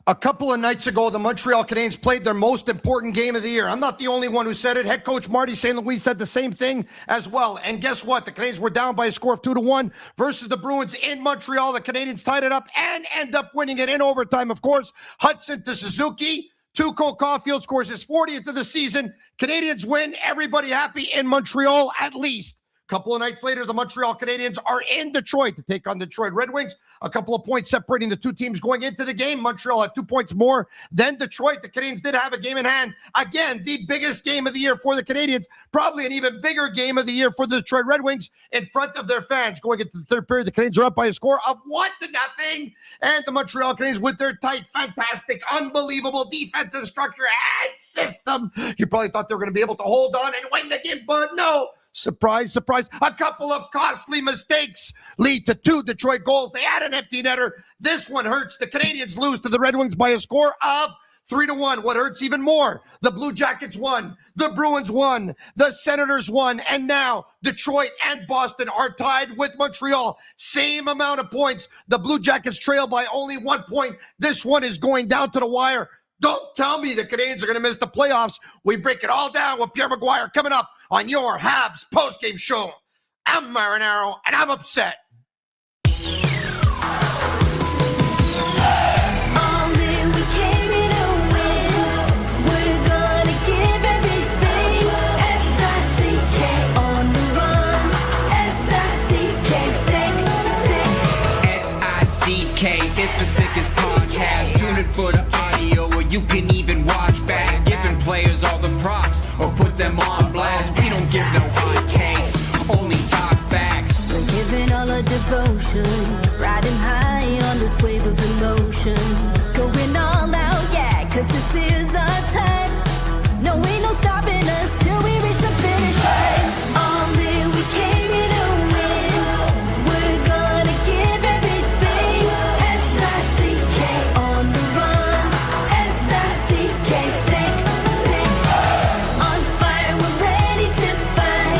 A couple of nights ago, the Montreal Canadiens played their most important game of the year. I'm not the only one who said it. Head coach Marty St. said the same thing as well. And guess what? The Canadiens were down by a score of 2-1 versus the Bruins in Montreal. The Canadiens tied it up and end up winning it in overtime, of course. Hudson to Suzuki. Tuco Caulfield scores his 40th of the season. Canadiens win. Everybody happy in Montreal, at least. Couple of nights later, the Montreal Canadiens are in Detroit to take on Detroit Red Wings. A couple of points separating the two teams going into the game. Montreal had 2 points more than Detroit. The Canadiens did have a game in hand. Again, the biggest game of the year for the Canadiens. Probably an even bigger game of the year for the Detroit Red Wings in front of their fans. Going into the third period, the Canadiens are up by a score of 1-0. And the Montreal Canadiens with their tight, fantastic, unbelievable defensive structure and system. You probably thought they were going to be able to hold on and win the game, but no. Surprise, surprise. A couple of costly mistakes lead to 2 Detroit goals. They had an empty netter. This one hurts. The Canadiens lose to the Red Wings by a score of 3-1. What hurts even more? The Blue Jackets won. The Bruins won. The Senators won. And now Detroit and Boston are tied with Montreal. Same amount of points. The Blue Jackets trail by only 1 point. This one is going down to the wire. Don't tell me the Canadiens are going to miss the playoffs. We break it all down with Pierre McGuire coming up on your Habs postgame show. I'm Marinaro, and I'm upset. It's the sickest podcast. Tune in for the audio, or you can even watch back. Giving players all the props, or put them on blast. We don't give no hot takes, only talk facts. We're giving all our devotion, riding high on this wave of emotion. Going all out, yeah, cause this is our time. No, ain't no stopping us till we reach the finish line. All in, we came here to win. We're gonna give everything. S-I-C-K on the run. S-I-C-K, sick. On fire, we're ready to fight.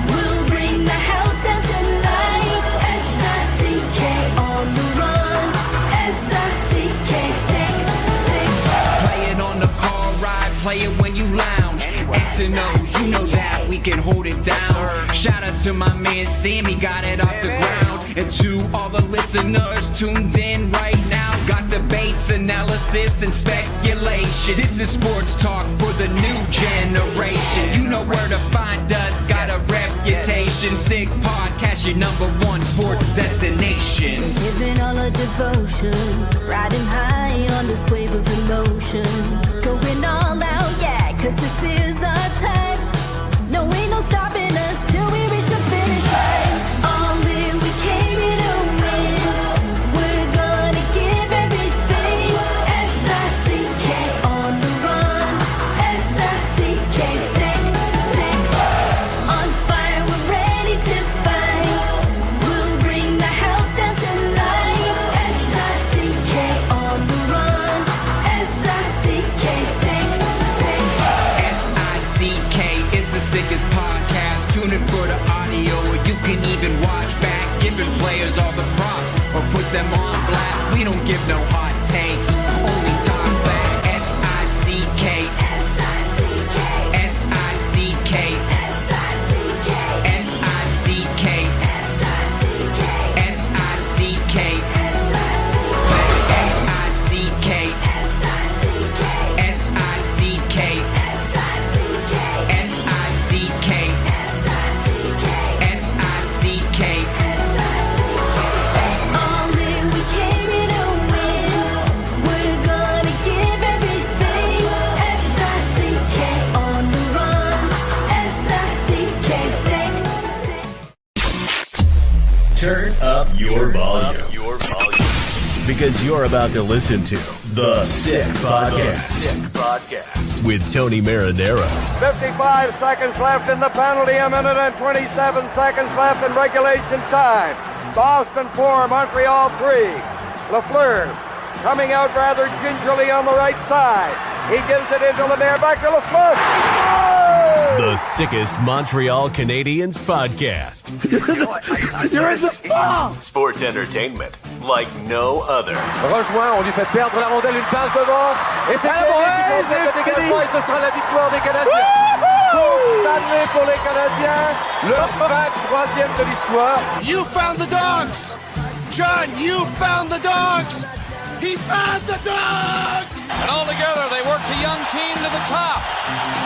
We'll bring the house down tonight. S-I-C-K on the run. S-I-C-K, sick. Play it on the car ride, play it when you lounge. X and O, you know that we can hold it down. Shout out to my man Sammy, got it off the ground. And to all the listeners tuned in right now, got debates, analysis, and speculation. This is sports talk for the new generation. You know where to find us, got a reputation. Sick podcast, your #1 sports destination. Giving all our devotion, riding high on this wave of emotion. Going all out, yeah, cause this is our time. No, ain't no stopping us till we reach the finish line. All in, we came here to win. We're gonna give everything. S-I-C-K on the run. S-I-C-K, sick. On fire, we're ready to fight. We'll bring the house down tonight. S-I-C-K on the run. S-I-C-K, sick. S-I-C-K, it's the sickest podcast. Tune in for the audio, or you can even watch back. Giving players all the props, or put them on blast. We don't give no hot takes, only talk back. S-I-C-K, S-I-C-K, S-I-C-K, S-I-C-K, S-I-C-K, S-I-C-K, S-I-C-K, S-I-C-K, S-I-C-K, S-I-C-K, S-I-C-K. All in, we came here to win. We're gonna give everything. S-I-C-K on the run. S-I-C-K, sick. Turn up your volume. Because you're about to listen to The Sick Podcast. With Tony Marinaro. 55 seconds left in the penalty, a minute and 27 seconds left in regulation time. Boston 4, Montreal 3. Lafleur coming out rather gingerly on the right side. He gives it into Lanier, back to Lafleur. Oh! The sickest Montreal Canadiens podcast. You're in the ball! Sports entertainment like no other. Rejoint, on lui fait perdre la rondelle, une passe devant. Et c'est le dégagement et ce sera la victoire des Canadiens. Coupe Stanley pour les Canadiens. Leur 23e de l'histoire. You found the dogs! John, you found the dogs! He found the dogs! And all together, they worked a young team to the top.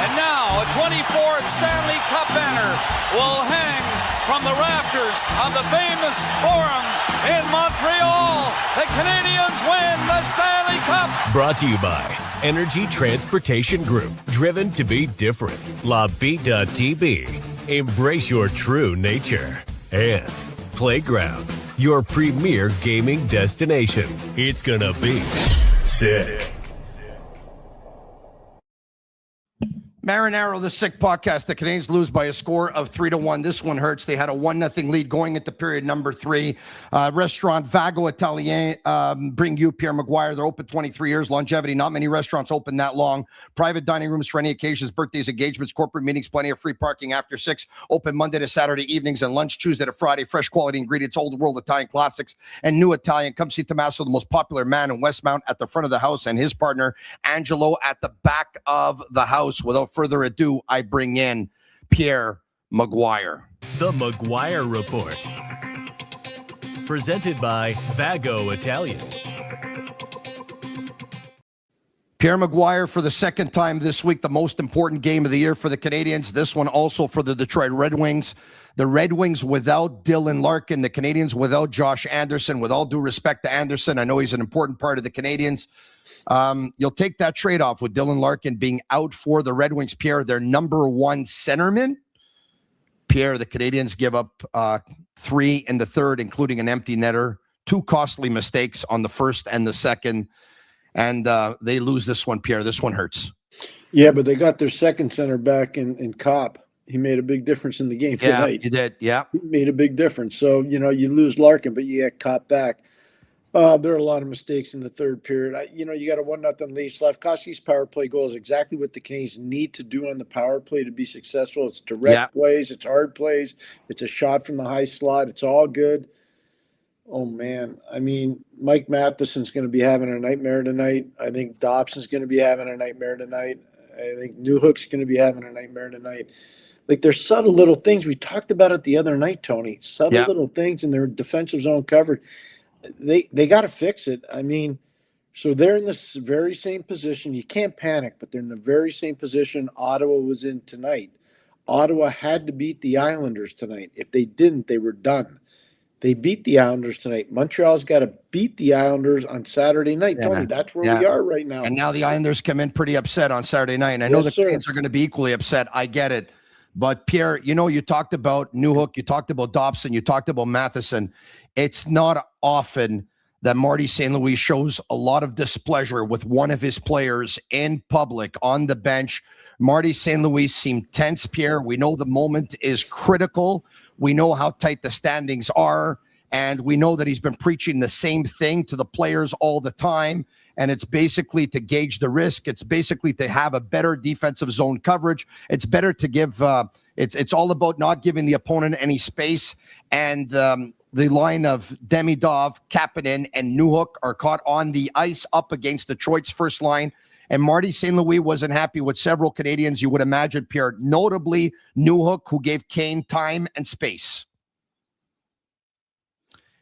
And now, a 24th Stanley Cup banner will hang from the rafters of the famous Forum in Montreal. The Canadiens win the Stanley Cup. Brought to you by Energy Transportation Group. Driven to be different. La Vida Tibi. Embrace your true nature. And Playground, your premier gaming destination. It's gonna be sick. Marinaro, the Sick Podcast. The Canadiens lose by a score of 3-1. This one hurts. They had a 1-0 lead going into period number 3. Restaurant Vago Italien bring you Pierre McGuire. They're open 23 years. Longevity. Not many restaurants open that long. Private dining rooms for any occasions, birthdays, engagements, corporate meetings. Plenty of free parking after 6. Open Monday to Saturday evenings and lunch Tuesday to Friday. Fresh quality ingredients, old world Italian classics, and new Italian. Come see Tommaso, the most popular man in Westmount, at the front of the house, and his partner Angelo at the back of the house. Without further ado, I bring in Pierre McGuire. The McGuire Report. Presented by Vago Italian. Pierre McGuire for the second time this week, the most important game of the year for the Canadiens. This one also for the Detroit Red Wings. The Red Wings without Dylan Larkin, the Canadiens without Josh Anderson. With all due respect to Anderson, I know he's an important part of the Canadiens. You'll take that trade-off with Dylan Larkin being out for the Red Wings. Pierre, their number one centerman. Pierre, the Canadiens give up 3 in the third, including an empty netter. 2 costly mistakes on the first and the second. And they lose this one, Pierre. This one hurts. Yeah, but they got their second center back in Copp. He made a big difference in the game tonight. Yeah, he did. Yeah. He made a big difference. So, you lose Larkin, but you get Copp back. There are a lot of mistakes in the third period. You got a 1-0 lead. Slavkovsky's power play goal is exactly what the Canadiens need to do on the power play to be successful. It's direct plays. It's hard plays. It's a shot from the high slot. It's all good. Oh, man. I mean, Mike Matheson's going to be having a nightmare tonight. I think Dobson's going to be having a nightmare tonight. I think Newhook's going to be having a nightmare tonight. Like, there's subtle little things. We talked about it the other night, Tony. Subtle little things in their defensive zone coverage. They got to fix it. I mean, so they're in this very same position. You can't panic, but they're in the very same position Ottawa was in tonight. Ottawa had to beat the Islanders tonight. If they didn't, they were done. They beat the Islanders tonight. Montreal's got to beat the Islanders on Saturday night. Tony, that's where we are right now. And now the Islanders come in pretty upset on Saturday night. And I know the Canadiens are going to be equally upset. I get it. But, Pierre, you talked about Newhook, you talked about Dobson, you talked about Matheson. It's not often that Marty St. Louis shows a lot of displeasure with one of his players in public on the bench. Marty St. Louis seemed tense, Pierre. We know the moment is critical. We know how tight the standings are. And we know that he's been preaching the same thing to the players all the time. And it's basically to gauge the risk. It's basically to have a better defensive zone coverage. It's better to give it's all about not giving the opponent any space. And the line of Demidov, Kapanen, and Newhook are caught on the ice up against Detroit's first line. And Marty St. Louis wasn't happy with several Canadiens, you would imagine, Pierre, notably Newhook, who gave Kane time and space.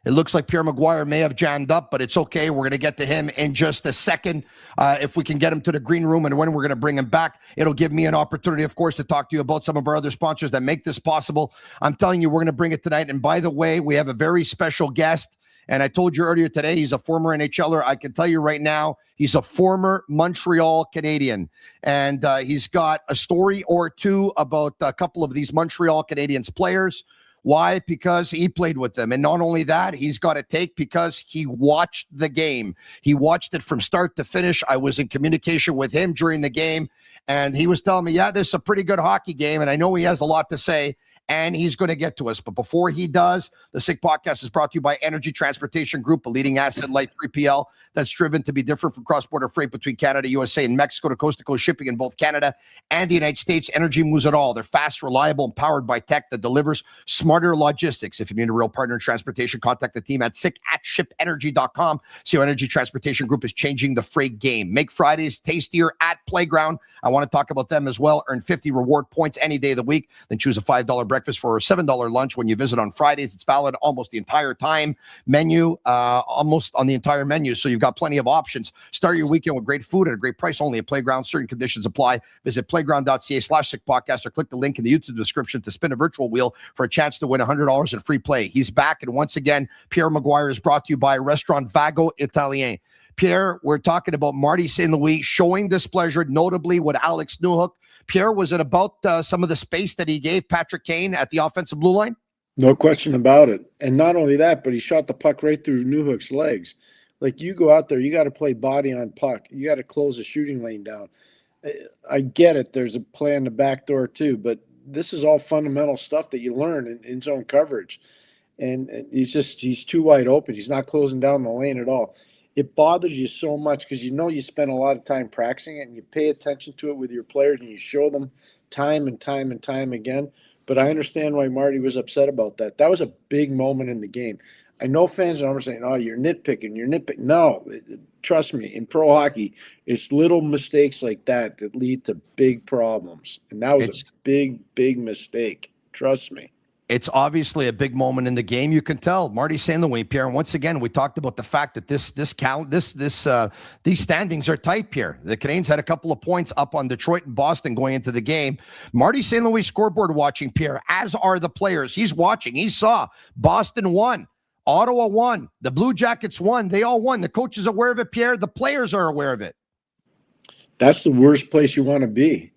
It looks like Pierre McGuire may have jammed up, but it's okay. We're going to get to him in just a second. If we can get him to the green room and when we're going to bring him back, it'll give me an opportunity, of course, to talk to you about some of our other sponsors that make this possible. I'm telling you, we're going to bring it tonight. And by the way, we have a very special guest. And I told you earlier today, he's a former NHLer. I can tell you right now, he's a former Montreal Canadien. And he's got a story or two about a couple of these Montreal Canadiens players. Why? Because he played with them. And not only that, he's got a take because he watched the game. He watched it from start to finish. I was in communication with him during the game, and he was telling me, this is a pretty good hockey game, and I know he has a lot to say, and he's going to get to us. But before he does, the Sick Podcast is brought to you by Energy Transportation Group, a leading asset-light 3PL that's driven to be different from cross-border freight between Canada, USA, and Mexico to coast-to-coast shipping in both Canada and the United States. Energy moves it all. They're fast, reliable, and powered by tech that delivers smarter logistics. If you need a real partner in transportation, contact the team at sick@shipenergy.com. See how Energy Transportation Group is changing the freight game. Make Fridays tastier at Playground. I want to talk about them as well. Earn 50 reward points any day of the week. Then choose a $5 breakfast for a $7 lunch when you visit on Fridays. It's valid almost the entire time. Menu, almost on the entire menu. So you've got plenty of options. Start your weekend with great food at a great price only at Playground. Certain conditions apply. Visit playground.ca/sickpodcast or click the link in the YouTube description to spin a virtual wheel for a chance to win $100 in free play. He's back. And once again, Pierre McGuire is brought to you by Restaurant Vago Italien. Pierre, we're talking about Marty St. Louis showing displeasure, notably with Alex Newhook. Pierre, was it about some of the space that he gave Patrick Kane at the offensive blue line? No question about it. And not only that, but he shot the puck right through Newhook's legs. Like, you go out there, you got to play body on puck. You got to close the shooting lane down. I get it. There's a play on the back door too, but this is all fundamental stuff that you learn in zone coverage. And he's too wide open. He's not closing down the lane at all. It bothers you so much because you spend a lot of time practicing it and you pay attention to it with your players and you show them time and time and time again. But I understand why Marty was upset about that. That was a big moment in the game. I know fans are saying, oh, you're nitpicking. No, trust me, in pro hockey, it's little mistakes like that that lead to big problems. And that was a big, big mistake. Trust me. It's obviously a big moment in the game. You can tell Marty St. Louis, Pierre. And once again, we talked about the fact that these standings are tight, Pierre. The Canadiens had a couple of points up on Detroit and Boston going into the game. Marty St. Louis scoreboard watching, Pierre, as are the players. He's watching. He saw Boston won. Ottawa won. The Blue Jackets won. They all won. The coach is aware of it, Pierre. The players are aware of it. That's the worst place you want to be.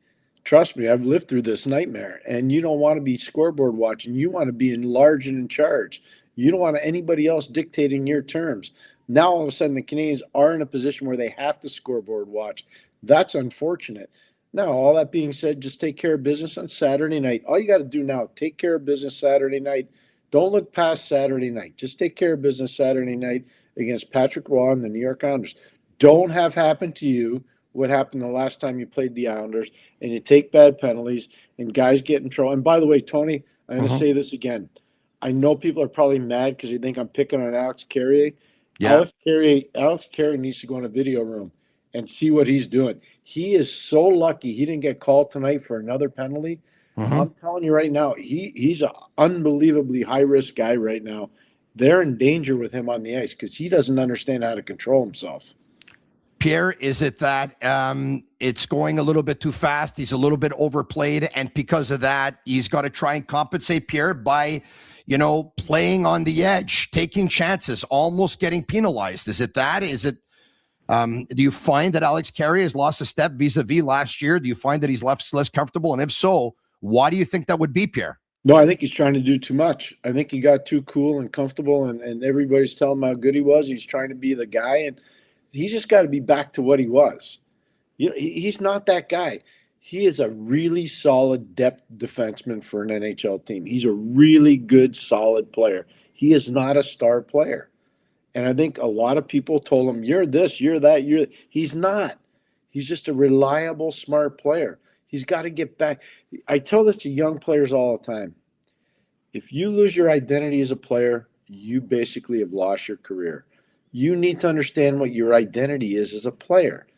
Trust me, I've lived through this nightmare. And you don't want to be scoreboard watching. You want to be in large and in charge. You don't want anybody else dictating your terms. Now, all of a sudden, the Canadiens are in a position where they have to scoreboard watch. That's unfortunate. Now, all that being said, just take care of business on Saturday night. All you got to do now, take care of business Saturday night. Don't look past Saturday night. Just take care of business Saturday night against Patrick Roy and the New York Islanders. Don't have happen to you what happened the last time you played the Islanders, and you take bad penalties, and guys get in trouble. And by the way, Tony, I'm going to say this again. I know people are probably mad because they think I'm picking on Alex Carrier. Yeah. Alex Carrier needs to go in a video room and see what he's doing. He is so lucky he didn't get called tonight for another penalty. I'm telling you right now, he's an unbelievably high-risk guy right now. They're in danger with him on the ice because he doesn't understand how to control himself. Pierre, is it that it's going a little bit too fast? He's a little bit overplayed, and because of that, he's got to try and compensate, Pierre, by, playing on the edge, taking chances, almost getting penalized. Is it that? Is it? Do you find that Alex Carrier has lost a step vis-a-vis last year? Do you find that he's less comfortable? And if so, why do you think that would be, Pierre? No, I think he's trying to do too much. I think he got too cool and comfortable, and everybody's telling him how good he was. He's trying to be the guy, and he's just got to be back to what he was. He's not that guy. He is a really solid depth defenseman for an NHL team. He's a really good, solid player. He is not a star player. And I think a lot of people told him, you're this, you're that, you're... He's not. He's just a reliable, smart player. He's got to get back. I tell this to young players all the time. If you lose your identity as a player, you basically have lost your career. You need to understand what your identity is as a player.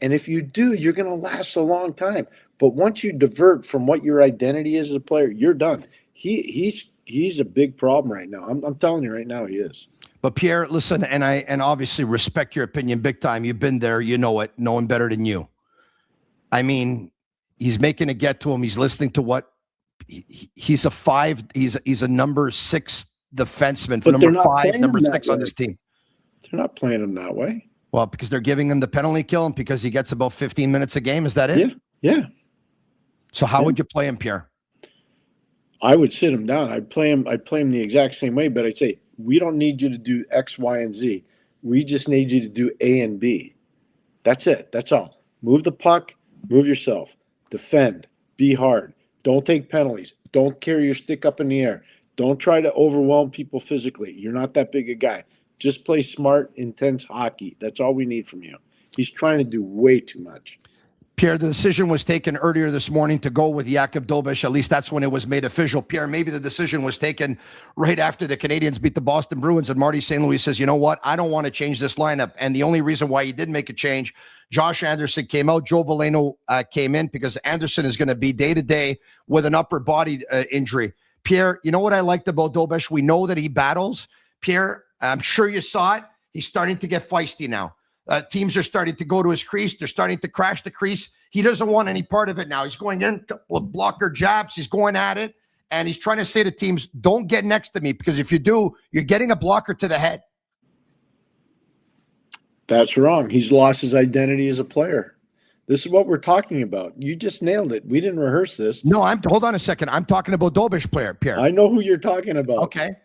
And if you do, you're going to last a long time. But once you divert from what your identity is as a player, you're done. He's a big problem right now. I'm telling you right now, he is. But Pierre, listen, and obviously respect your opinion big time. You've been there, you know it. No one better than you. I mean, he's making a get to him. He's listening to what he's a 5. He's a number 6 defenseman, but number 5, number 6 on this team. They're not playing him that way. Well, because they're giving him the penalty kill and because he gets about 15 minutes a game. Is that it? Yeah. So how would you play him, Pierre? I would sit him down. I'd play him the exact same way, but I'd say, we don't need you to do X, Y, and Z. We just need you to do A and B. That's it. That's all. Move the puck, move yourself, defend, be hard. Don't take penalties. Don't carry your stick up in the air. Don't try to overwhelm people physically. You're not that big a guy. Just play smart, intense hockey. That's all we need from you. He's trying to do way too much. Pierre, the decision was taken earlier this morning to go with Jakub Dobeš. At least that's when it was made official. Pierre, maybe the decision was taken right after the Canadiens beat the Boston Bruins, and Marty St. Louis says, you know what? I don't want to change this lineup. And the only reason why he did make a change, Josh Anderson came out, Joe Veleno came in because Anderson is going to be day-to-day with an upper body injury. Pierre, you know what I liked about Dobeš? We know that he battles. Pierre, I'm sure you saw it. He's starting to get feisty now. Teams are starting to go to his crease. They're starting to crash the crease. He doesn't want any part of it now. He's going in, couple of blocker jabs. He's going at it. And he's trying to say to teams, don't get next to me, because if you do, you're getting a blocker to the head. That's wrong. He's lost his identity as a player. This is what we're talking about. You just nailed it. We didn't rehearse this. No, hold on a second. I'm talking about Dobeš player, Pierre. I know who you're talking about. Okay.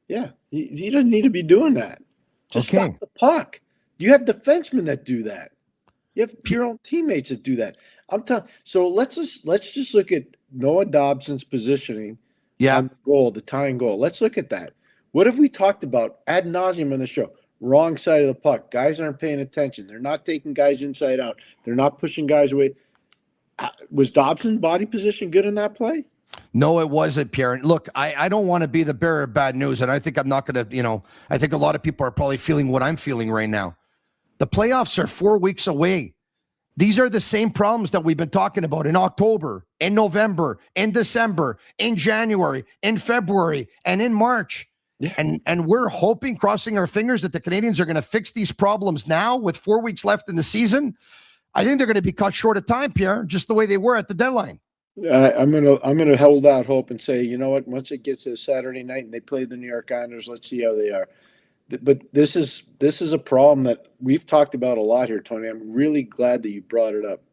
Yeah. He doesn't need to be doing that. Just stop the puck. You have defensemen that do that. You have your own teammates that do that. I'm telling. So let's just look at Noah Dobson's positioning. Yeah. On the goal, the tying goal. Let's look at that. What have we talked about ad nauseum on the show? Wrong side of the puck. Guys aren't paying attention. They're not taking guys inside out. They're not pushing guys away. Was Dobson's body position good in that play? No, it wasn't, Pierre. Look, I don't want to be the bearer of bad news, and I think I'm not going to, I think a lot of people are probably feeling what I'm feeling right now. The playoffs are 4 weeks away. These are the same problems that we've been talking about in October, in November, in December, in January, in February, and in March. Yeah. And we're hoping, crossing our fingers, that the Canadiens are going to fix these problems now with 4 weeks left in the season. I think they're going to be cut short of time, Pierre, just the way they were at the deadline. I'm gonna hold out hope and say, you know what? Once it gets to Saturday night and they play the New York Islanders, let's see how they are. But this is a problem that we've talked about a lot here, Tony. I'm really glad that you brought it up.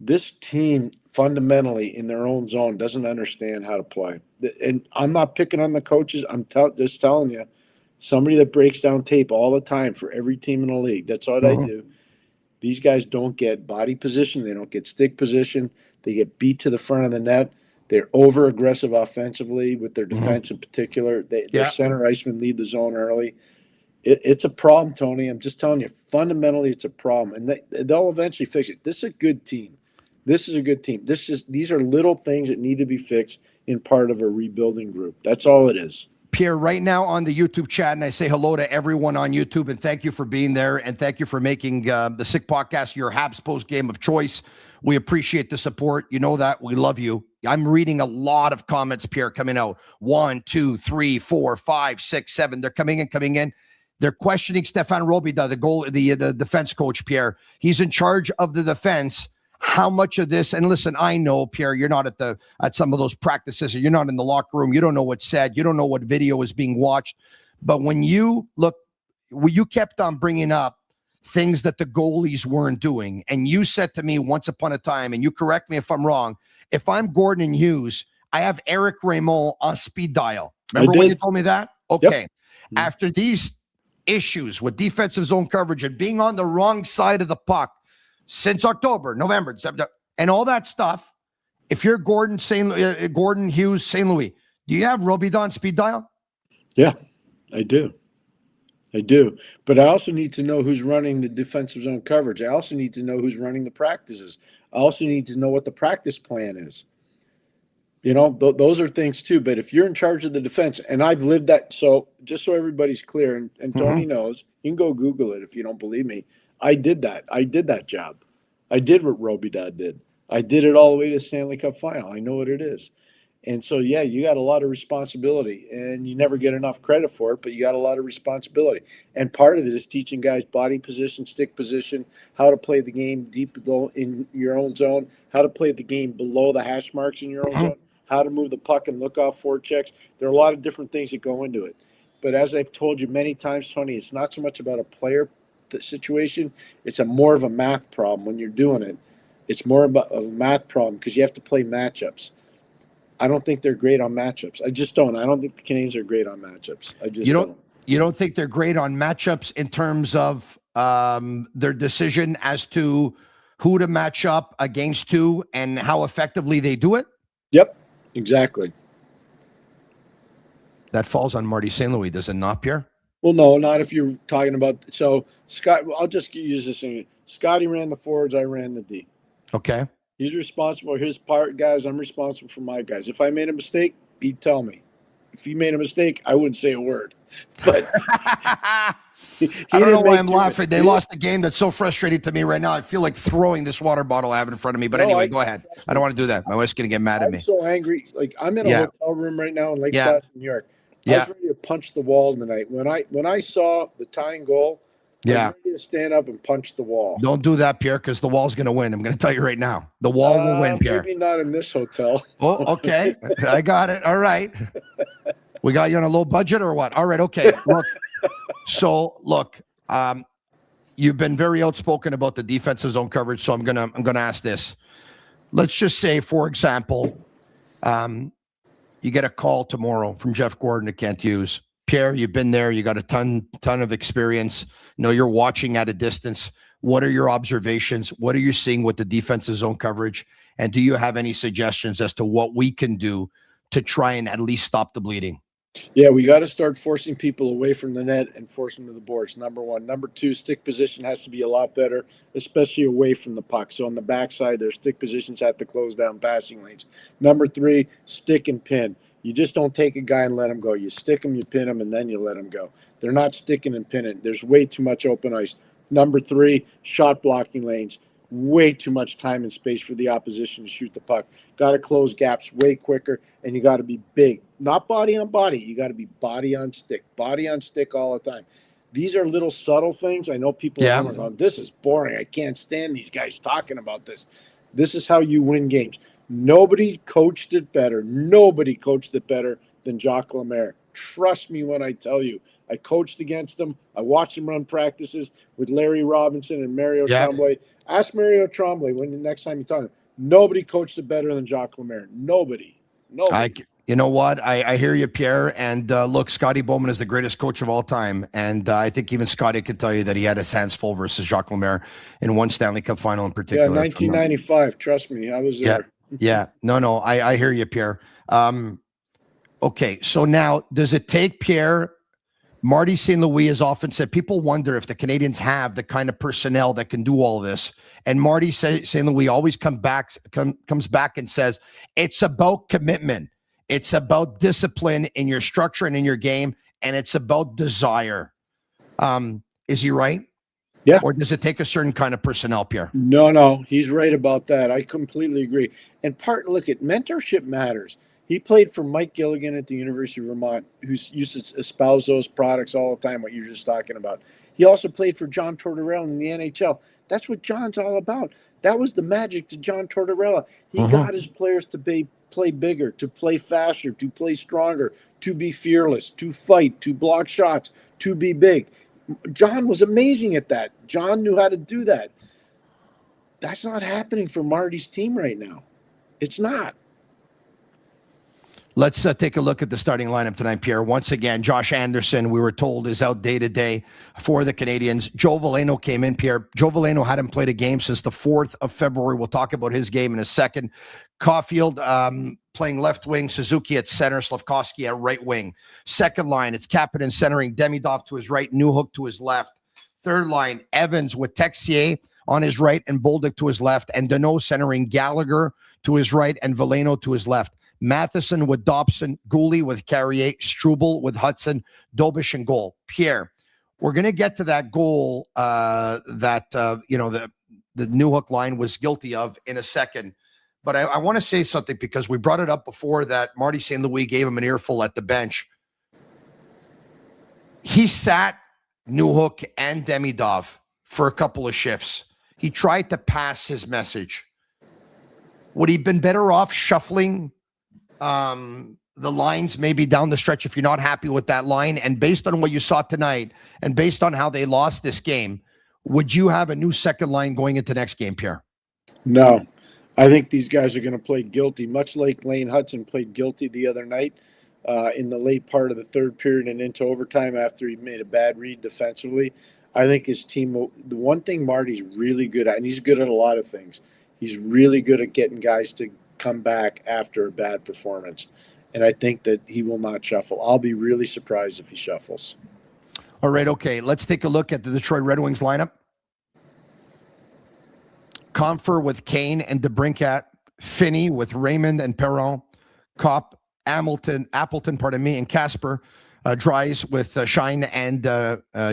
This team fundamentally in their own zone doesn't understand how to play. And I'm not picking on the coaches. I'm just telling you, somebody that breaks down tape all the time for every team in the league. That's what I do. These guys don't get body position. They don't get stick position. They get beat to the front of the net. They're over-aggressive offensively with their defense in particular. Their center icemen lead the zone early. It's a problem, Tony. I'm just telling you, fundamentally it's a problem. And they'll eventually fix it. This is a good team. These are little things that need to be fixed in part of a rebuilding group. That's all it is. Pierre, right now on the YouTube chat, and I say hello to everyone on YouTube, and thank you for being there, and thank you for making the Sick Podcast your Habs post game of choice. We appreciate the support. You know that. We love you. I'm reading a lot of comments, Pierre, coming out. 1, 2, 3, 4, 5, 6, 7. They're coming in. They're questioning Stefan Robida, the defense coach, Pierre. He's in charge of the defense. How much of this, and listen, I know, Pierre, you're not at some of those practices, or you're not in the locker room. You don't know what's said. You don't know what video is being watched. But when you kept on bringing up things that the goalies weren't doing, and you said to me once upon a time, and you correct me if I'm wrong, if I'm Gordon Hughes, I have Eric Raymond on speed dial. Remember when you told me that? Okay. Yep. After these issues with defensive zone coverage and being on the wrong side of the puck, since October, November, December, and all that stuff, if you're Gordon Hughes, St. Louis, do you have Robidon speed dial? Yeah, I do. But I also need to know who's running the defensive zone coverage. I also need to know who's running the practices. I also need to know what the practice plan is. Those are things too. But if you're in charge of the defense, and I've lived that, so just so everybody's clear, and Tony knows, you can go Google it if you don't believe me. I did that. I did that job. I did what Robida did. I did it all the way to the Stanley Cup final. I know what it is. And so, yeah, you got a lot of responsibility, and you never get enough credit for it, but you got a lot of responsibility. And part of it is teaching guys body position, stick position, how to play the game deep below in your own zone, how to play the game below the hash marks in your own zone, how to move the puck and look off forechecks. There are a lot of different things that go into it. But as I've told you many times, Tony, it's not so much about a player situation. It's more of a math problem when you're doing it. It's more about a math problem because you have to play matchups. I don't think they're great on matchups. I just don't. I don't think the Canadiens are great on matchups. You don't think they're great on matchups in terms of their decision as to who to match up against who and how effectively they do it? Yep, exactly. That falls on Marty St. Louis, does it not, Pierre? Well, no, not if you're talking about. So Scott, I'll just use this thing. Scotty ran the forwards. I ran the D. Okay. He's responsible for his part, guys. I'm responsible for my guys. If I made a mistake, he'd tell me. If he made a mistake, I wouldn't say a word. But I don't know why I'm laughing. They lost the game. That's so frustrating to me right now. I feel like throwing this water bottle I have in front of me. But anyway, go ahead. I don't want to do that. My wife's going to get mad at me. I'm so angry. Like, I'm in a hotel room right now in Lake Placid, New York. I was ready to punch the wall tonight. When I saw the tying goal, I was ready to stand up and punch the wall. Don't do that, Pierre, because the wall's going to win. I'm going to tell you right now. The wall will win, Pierre. Maybe not in this hotel. Oh, okay. I got it. All right. We got you on a low budget or what? All right. Okay. Look, you've been very outspoken about the defensive zone coverage. So I'm going to ask this. Let's just say, for example, you get a call tomorrow from Jeff Gordon at Kent Hughes. Pierre, you've been there. You got a ton of experience. You're watching at a distance. What are your observations? What are you seeing with the defensive zone coverage? And do you have any suggestions as to what we can do to try and at least stop the bleeding? Yeah, we got to start forcing people away from the net and force them to the boards. Number one. Number two, stick position has to be a lot better, especially away from the puck. So on the backside, their stick positions have to close down passing lanes. Number three, stick and pin. You just don't take a guy and let him go. You stick him, you pin him, and then you let him go. They're not sticking and pinning. There's way too much open ice. Number three, shot blocking lanes. Way too much time and space for the opposition to shoot the puck. Got to close gaps way quicker, and you got to be big. Not body on body. You got to be body on stick all the time. These are little subtle things. I know people are going, this is boring. I can't stand these guys talking about this. This is how you win games. Nobody coached it better. Nobody coached it better than Jacques Lemaire. Trust me when I tell you. I coached against him. I watched him run practices with Larry Robinson and Mario Tremblay. Ask Mario Tremblay when the next time you talk to him. Nobody coached it better than Jacques Lemaire. Nobody. You know what? I hear you, Pierre. And look, Scotty Bowman is the greatest coach of all time. And I think even Scotty could tell you that he had his hands full versus Jacques Lemaire in one Stanley Cup final in particular. Yeah, 1995. Trust me. I was there. Yeah. No. I hear you, Pierre. Okay. So now, does it take Pierre? Marty St. Louis has often said people wonder if the Canadiens have the kind of personnel that can do all this. And Marty St. Louis always comes back and says, it's about commitment. It's about discipline in your structure and in your game. And it's about desire. Is he right? Yeah. Or does it take a certain kind of personnel, Pierre? No. He's right about that. I completely agree. And look at mentorship matters. He played for Mike Gilligan at the University of Vermont, who used to espouse those products all the time, what you're just talking about. He also played for John Tortorella in the NHL. That's what John's all about. That was the magic to John Tortorella. He got his players to play bigger, to play faster, to play stronger, to be fearless, to fight, to block shots, to be big. John was amazing at that. John knew how to do that. That's not happening for Marty's team right now. It's not. Let's take a look at the starting lineup tonight, Pierre. Once again, Josh Anderson, we were told, is out day-to-day for the Canadiens. Joe Veleno came in, Pierre. Joe Veleno hadn't played a game since the 4th of February. We'll talk about his game in a second. Caulfield playing left wing, Suzuki at center, Slafkovsky at right wing. Second line, it's Kapanen centering, Demidov to his right, Newhook to his left. Third line, Evans with Texier on his right and Bolduc to his left, and Deneau centering Gallagher to his right and Veleno to his left. Matheson with Dobson, Goalie with Carrier, Struble with Hudson, Dobish and goal. Pierre, we're going to get to that goal that the Newhook line was guilty of in a second. But I want to say something because we brought it up before that Marty St. Louis gave him an earful at the bench. He sat Newhook and Demidov for a couple of shifts. He tried to pass his message. Would he have been better off shuffling the lines maybe down the stretch if you're not happy with that line? And based on what you saw tonight and based on how they lost this game, would you have a new second line going into next game, Pierre? No. I think these guys are going to play guilty, much like Lane Hudson played guilty the other night in the late part of the third period and into overtime after he made a bad read defensively. I think his team the one thing Marty's really good at, and he's good at a lot of things, he's really good at getting guys to come back after a bad performance. And I think that he will not shuffle. I'll be really surprised if he shuffles. All right, okay. Let's take a look at the Detroit Red Wings lineup. Comfer with Kane and DeBrincat, Finney with Raymond and Perron, Kopp, Appleton, and Casper, Dries with Shine and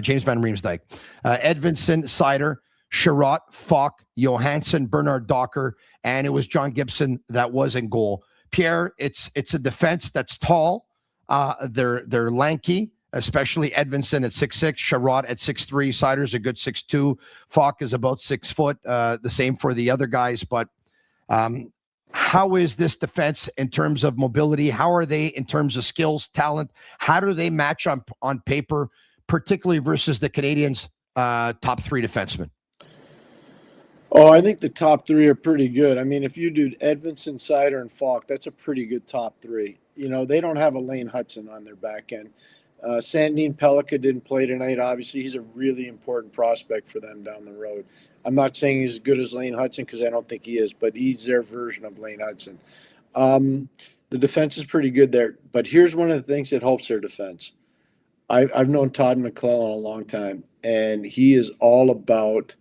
James Van Riemsdyk, Edvinsson, Seider, Sherratt, Falk, Johansson, Bernard Docker, and it was John Gibson that was in goal. Pierre, it's a defense that's tall. They're lanky, especially Edvinsson at 6'6", Sherratt at 6'3", Seider's a good 6'2", Falk is about 6 foot. The same for the other guys, but how is this defense in terms of mobility? How are they in terms of skills, talent? How do they match on paper, particularly versus the Canadiens' top 3 defensemen? Oh, I think the top 3 are pretty good. I mean, if you do Edvinsson, Seider, and Falk, that's a pretty good top 3. You know, they don't have a Lane Hudson on their back end. Sandin Pellikka didn't play tonight. Obviously, he's a really important prospect for them down the road. I'm not saying he's as good as Lane Hudson because I don't think he is, but he's their version of Lane Hudson. The defense is pretty good there, but here's one of the things that helps their defense. I've known Todd McClellan a long time, and he is all about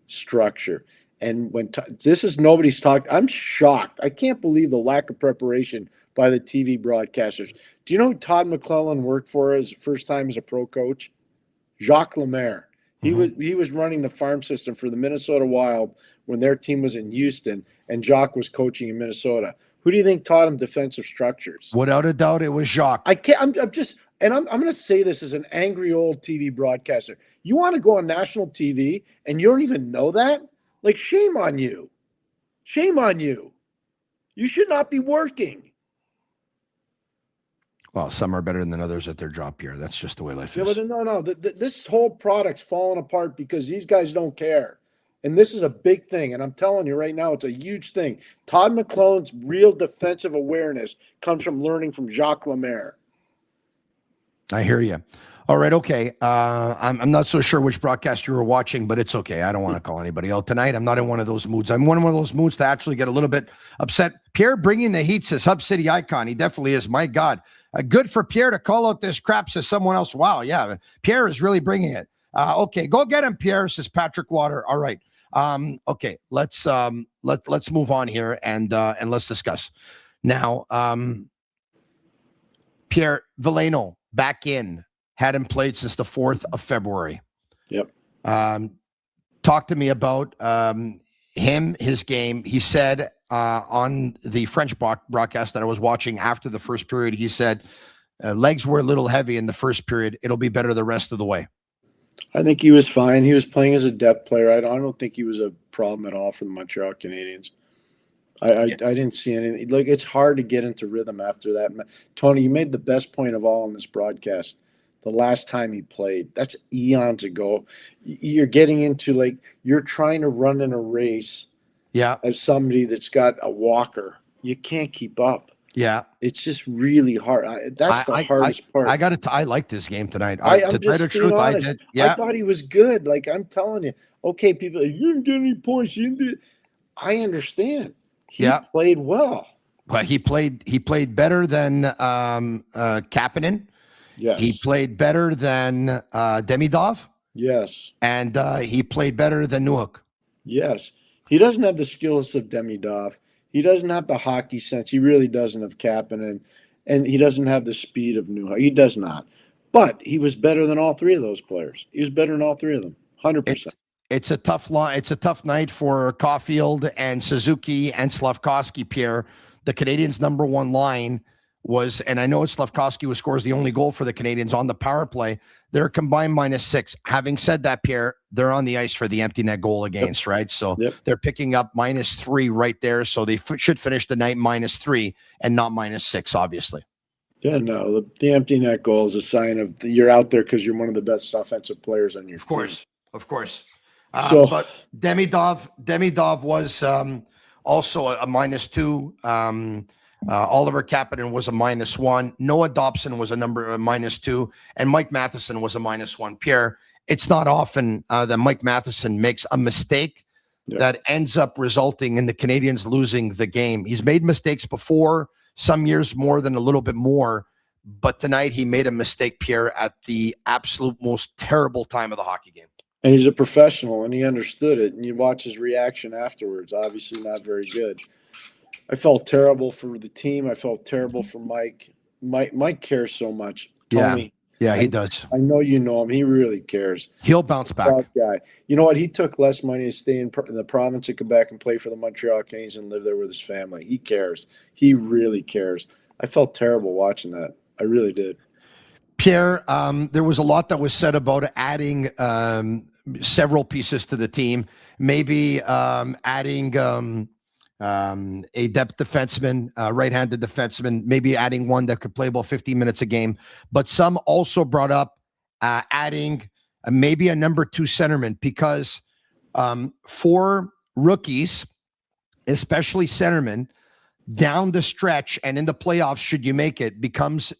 structure. And when this is nobody's talked, I'm shocked. I can't believe the lack of preparation by the TV broadcasters. Do you know who Todd McClellan worked for his first time as a pro coach? Jacques Lemaire. He was running the farm system for the Minnesota Wild when their team was in Houston, and Jacques was coaching in Minnesota. Who do you think taught him defensive structures? Without a doubt, it was Jacques. I'm going to say this as an angry old TV broadcaster. You want to go on national TV and you don't even know that? Like, shame on you. Shame on you. You should not be working. Well, some are better than others at their job, Pierre. That's just the way life is. But no. This whole product's falling apart because these guys don't care. And this is a big thing. And I'm telling you right now, it's a huge thing. Todd McClellan's real defensive awareness comes from learning from Jacques Lemaire. I hear you. All right, okay. I'm not so sure which broadcast you were watching, but it's okay. I don't want to call anybody out tonight. I'm not in one of those moods. I'm in one of those moods to actually get a little bit upset. Pierre bringing the heat, says Hub City icon. He definitely is. My God. Good for Pierre to call out this crap, says someone else. Wow, yeah. Pierre is really bringing it. Okay, go get him, Pierre, says Patrick Water. All right. Okay, let's move on here and let's discuss. Now, Pierre Veleno back in. Hadn't played since the 4th of February. Yep. Talk to me about him, his game. He said on the French broadcast that I was watching after the first period, he said, legs were a little heavy in the first period. It'll be better the rest of the way. I think he was fine. He was playing as a depth player. I don't think he was a problem at all for the Montreal Canadiens. I didn't see anything. Like, it's hard to get into rhythm after that. Tony, you made the best point of all in this broadcast. The last time he played, that's eons ago. You're getting into, like, you're trying to run in a race as somebody that's got a walker. You can't keep up. Yeah. It's just really hard. That's the hardest part. I liked this game tonight. To tell the truth, I did. Yeah. I thought he was good. Like, I'm telling you. Okay, people, you didn't get any points. You didn't do it. I understand. He played well. But he played better than Kapanen. Yes. He played better than Demidov. Yes. And he played better than Newhook. Yes. He doesn't have the skills of Demidov. He doesn't have the hockey sense. He really doesn't have Kapanen. And he doesn't have the speed of Newhook. He does not. But he was better than all 3 of those players. He was better than all 3 of them. 100%. It's a tough line. It's a tough night for Caulfield and Suzuki and Slavkovsky, Pierre. The Canadiens' number 1 line was, and I know it's Slavkovsky who scores the only goal for the Canadiens on the power play. They're combined -6. Having said that, Pierre, they're on the ice for the empty net goal against, right? So they're picking up -3 right there. So they should finish the night -3 and not -6, obviously. Yeah, no, the empty net goal is a sign of you're out there because you're one of the best offensive players on your team. Of course. But Demidov was also a -2. Oliver Kapanen was a -1. Noah Dobson was a -2, and Mike Matheson was a -1. Pierre, it's not often that Mike Matheson makes a mistake that ends up resulting in the Canadiens losing the game. He's made mistakes before, some years more than a little bit more, but tonight he made a mistake, Pierre, at the absolute most terrible time of the hockey game. And he's a professional, and he understood it. And you watch his reaction afterwards. Obviously, not very good. I felt terrible for the team. I felt terrible for Mike. Mike cares so much. Tony, yeah, he does. I know you know him. He really cares. He'll bounce back. That guy. You know what? He took less money to stay in the province of Quebec and play for the Montreal Canadiens and live there with his family. He cares. He really cares. I felt terrible watching that. I really did. Pierre, there was a lot that was said about adding several pieces to the team, maybe adding a depth defenseman, right-handed defenseman, maybe adding one that could play about 15 minutes a game. But some also brought up adding maybe a number 2 centerman, because for rookies, especially centermen, down the stretch and in the playoffs, should you make it,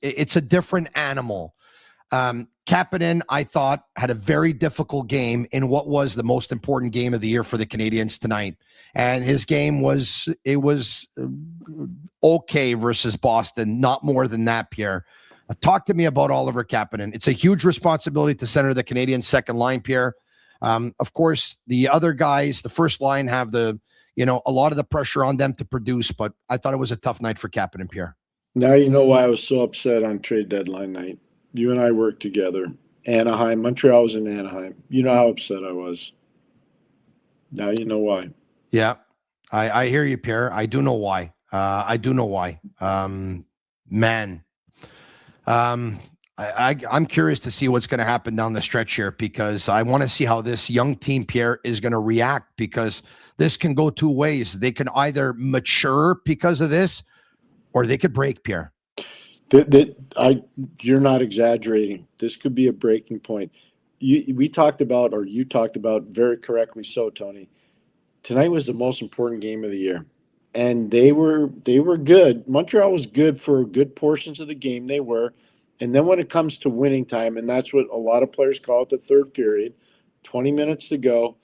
it's a different animal. Kapanen, I thought, had a very difficult game in what was the most important game of the year for the Canadiens tonight. And his game was okay versus Boston, not more than that, Pierre. Talk to me about Oliver Kapanen. It's a huge responsibility to center the Canadiens' second line, Pierre. Of course, the other guys, the first line, have a lot of the pressure on them to produce, but I thought it was a tough night for Kapanen, Pierre. Now you know why I was so upset on trade deadline night. You and I worked together. Anaheim. Montreal was in Anaheim. You know how upset I was. Now you know why. Yeah, I hear you, Pierre. I do know why. Man. I'm curious to see what's going to happen down the stretch here, because I want to see how this young team, Pierre, is going to react, because this can go 2 ways. They can either mature because of this, or they could break, Pierre. You're not exaggerating. This could be a breaking point. You talked about very correctly so, Tony. Tonight was the most important game of the year, and they were good. Montreal was good for good portions of the game. They were, and then when it comes to winning time, and that's what a lot of players call it, the third period, 20 minutes to go.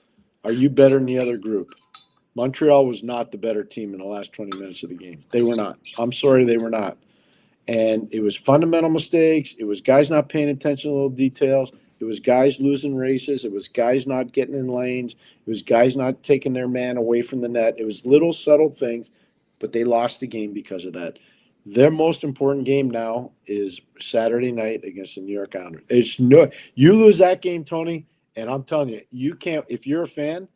Are you better than the other group? Montreal was not the better team in the last 20 minutes of the game. They were not. I'm sorry, they were not. And it was fundamental mistakes. It was guys not paying attention to little details. It was guys losing races. It was guys not getting in lanes. It was guys not taking their man away from the net. It was little subtle things, but they lost the game because of that. Their most important game now is Saturday night against the New York Islanders. You lose that game, Tony, and I'm telling you, you can't. If you're a fan,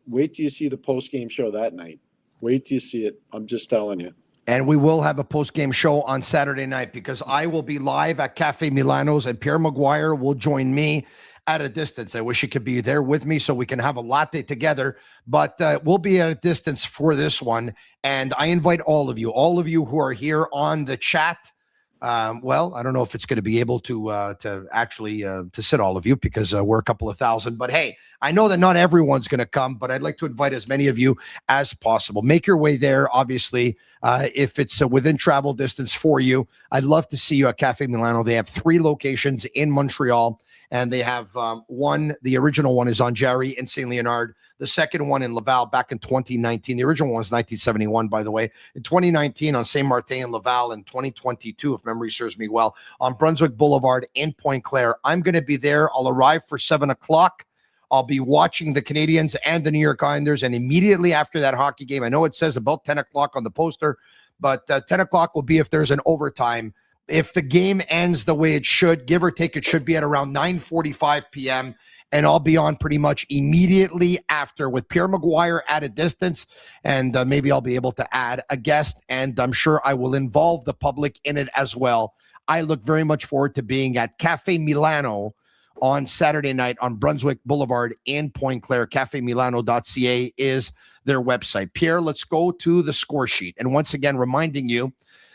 wait till you see the post-game show that night. Wait till you see it. I'm just telling you. And we will have a post-game show on Saturday night, because I will be live at Cafe Milano's, and Pierre McGuire will join me at a distance. I wish he could be there with me so we can have a latte together, but we'll be at a distance for this one. And I invite all of you who are here on the chat. Well, I don't know if it's going to be able to actually sit all of you, because we're a couple of thousand, but hey, I know that not everyone's going to come, but I'd like to invite as many of you as possible. Make your way there. Obviously, if it's within travel distance for you, I'd love to see you at Cafe Milano. They have 3 locations in Montreal, and they have one. The original one is on Jarry in St. Leonard. The second one in Laval back in 2019. The original one was 1971, by the way. In 2019 on Saint Martin in Laval, in 2022, if memory serves me well, on Brunswick Boulevard in Pointe Claire. I'm going to be there. I'll arrive for 7 o'clock. I'll be watching the Canadiens and the New York Islanders, and immediately after that hockey game, I know it says about 10 o'clock on the poster, but 10 o'clock will be if there's an overtime. If the game ends the way it should, give or take, it should be at around 9:45 p.m., and I'll be on pretty much immediately after with Pierre McGuire at a distance, and maybe I'll be able to add a guest, and I'm sure I will involve the public in it as well. I look very much forward to being at Cafe Milano on Saturday night on Brunswick Boulevard in Pointe Claire. CafeMilano.ca is their website. Pierre, let's go to the score sheet. And once again, reminding you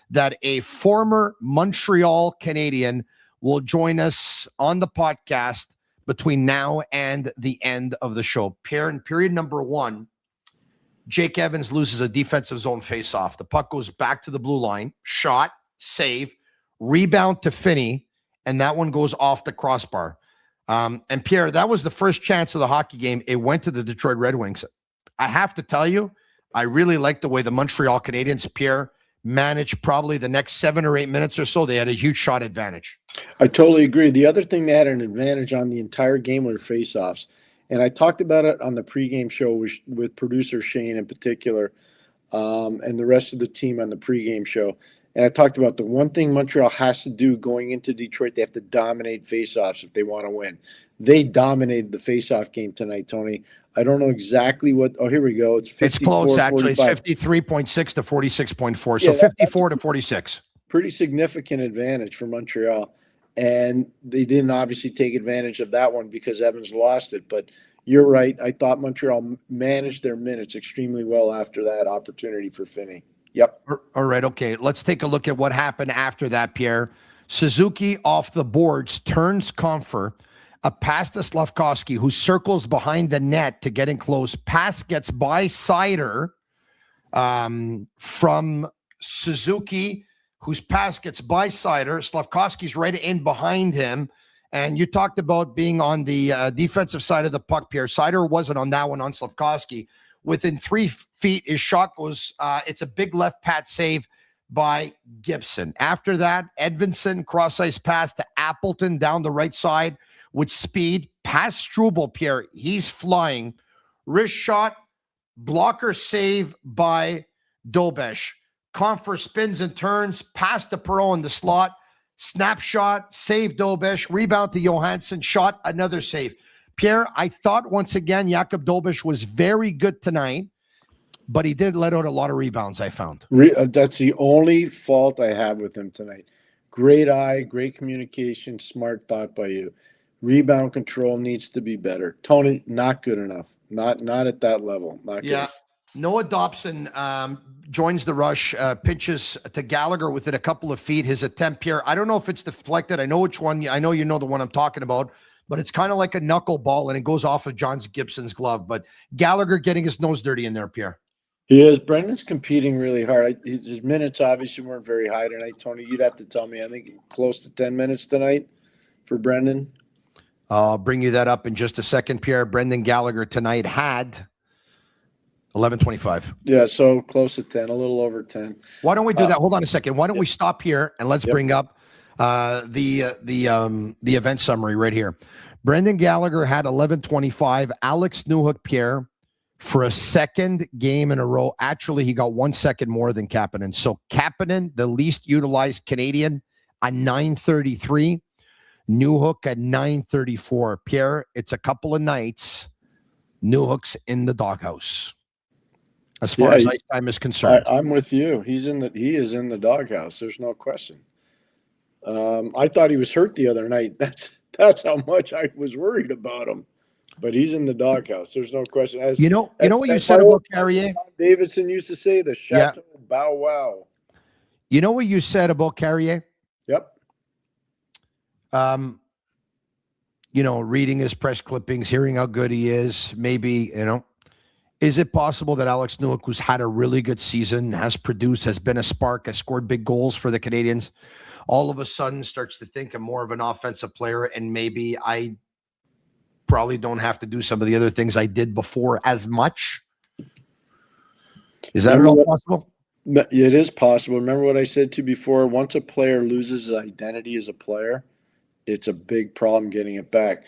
that a former Montreal Canadien will join us on the podcast between now and the end of the show. Pierre, in period number 1, Jake Evans loses a defensive zone faceoff. The puck goes back to the blue line, shot, save, rebound to Finney, and that one goes off the crossbar. And Pierre, that was the first chance of the hockey game. It went to the Detroit Red Wings. I have to tell you, I really like the way the Montreal Canadiens, Pierre, manage probably the next 7 or 8 minutes or so, they had a huge shot advantage. I totally agree. The other thing they had an advantage on the entire game were faceoffs. And I talked about it on the pregame show with producer Shane in particular, and the rest of the team on the pregame show. And I talked about the one thing Montreal has to do going into Detroit, they have to dominate faceoffs if they want to win. They dominated the faceoff game tonight, Tony. I don't know exactly what. Oh, here we go. It's close, actually. 45. It's 53.6 to 46.4. Yeah, So 54 to 46. Pretty significant advantage for Montreal. And they didn't obviously take advantage of that one because Evans lost it. But you're right. I thought Montreal managed their minutes extremely well after that opportunity for Finney. Yep. All right. Okay. Let's take a look at what happened after that, Pierre. Suzuki off the boards turns Comfer. A pass to Slafkovsky, who circles behind the net to get in close. Pass gets by Sider from Suzuki, whose pass gets by Sider. Slafkovsky's right in behind him. And you talked about being on the defensive side of the puck, Pierre. Sider wasn't on that one on Slafkovsky. Within 3 feet, his shot goes, it's a big left pad save by Gibson. After that, Edvinsson, cross-ice pass to Appleton down the right side with speed, past Struble, Pierre. He's flying. Wrist shot, blocker save by Dobesh. Comfer spins and turns, pass to Perreault in the slot, snapshot, save Dobesh, rebound to Johansson, shot, another save. Pierre, I thought once again Jakub Dobesh was very good tonight, but he did let out a lot of rebounds, I found. That's the only fault I have with him tonight. Great eye, great communication, smart thought by you. Rebound control needs to be better. Tony, not good enough. Not at that level. Not yeah. good. Noah Dobson joins the rush, pitches to Gallagher within a couple of feet. His attempt, Pierre, I don't know if it's deflected. I know which one. I know you know the one I'm talking about, but it's kind of like a knuckleball, and it goes off of John Gibson's glove. But Gallagher getting his nose dirty in there, Pierre. He is. Brendan's competing really hard. His minutes obviously weren't very high tonight. Tony, you'd have to tell me. I think close to 10 minutes tonight for Brendan. I'll bring you that up in just a second, Pierre. Brendan Gallagher tonight had 11:25. Yeah, so close to 10, a little over 10. Why don't we do that? Hold on a second. Why don't we stop here and let's bring up the event summary right here. Brendan Gallagher had 11:25. Alex Newhook, Pierre, for a second game in a row. Actually, he got 1 second more than Kapanen. So Kapanen, the least utilized Canadian, a 9:33. Newhook at 9:34. Pierre, it's a couple of nights. Newhook's in the doghouse. As far as ice time is concerned. I'm with you. He is in the doghouse. There's no question. I thought he was hurt the other night. That's how much I was worried about him. But he's in the doghouse. There's no question. You know what you said about Carrier? Davidson used to say, the Chateau Bow Wow. You know what you said about Carrier? Yep. Reading his press clippings, hearing how good he is, maybe, is it possible that Alex Newhook, who's had a really good season, has produced, has been a spark, has scored big goals for the Canadiens, all of a sudden starts to think I'm more of an offensive player and maybe I probably don't have to do some of the other things I did before as much? Is that at all possible? It is possible. Remember what I said to you before? Once a player loses his identity as a player, it's a big problem getting it back.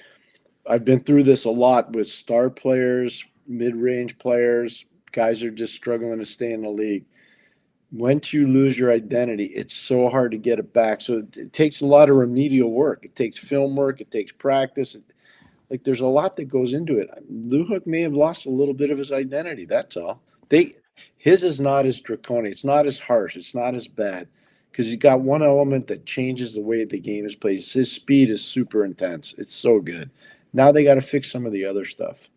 I've been through this a lot with star players, mid-range players, guys are just struggling to stay in the league. Once you lose your identity, it's so hard to get it back. So it takes a lot of remedial work. It takes film work. It takes practice. There's a lot that goes into it. Newhook may have lost a little bit of his identity. That's all. His is not as draconian. It's not as harsh. It's not as bad. Because he's got one element that changes the way the game is played. His speed is super intense. It's so good. Now they got to fix some of the other stuff.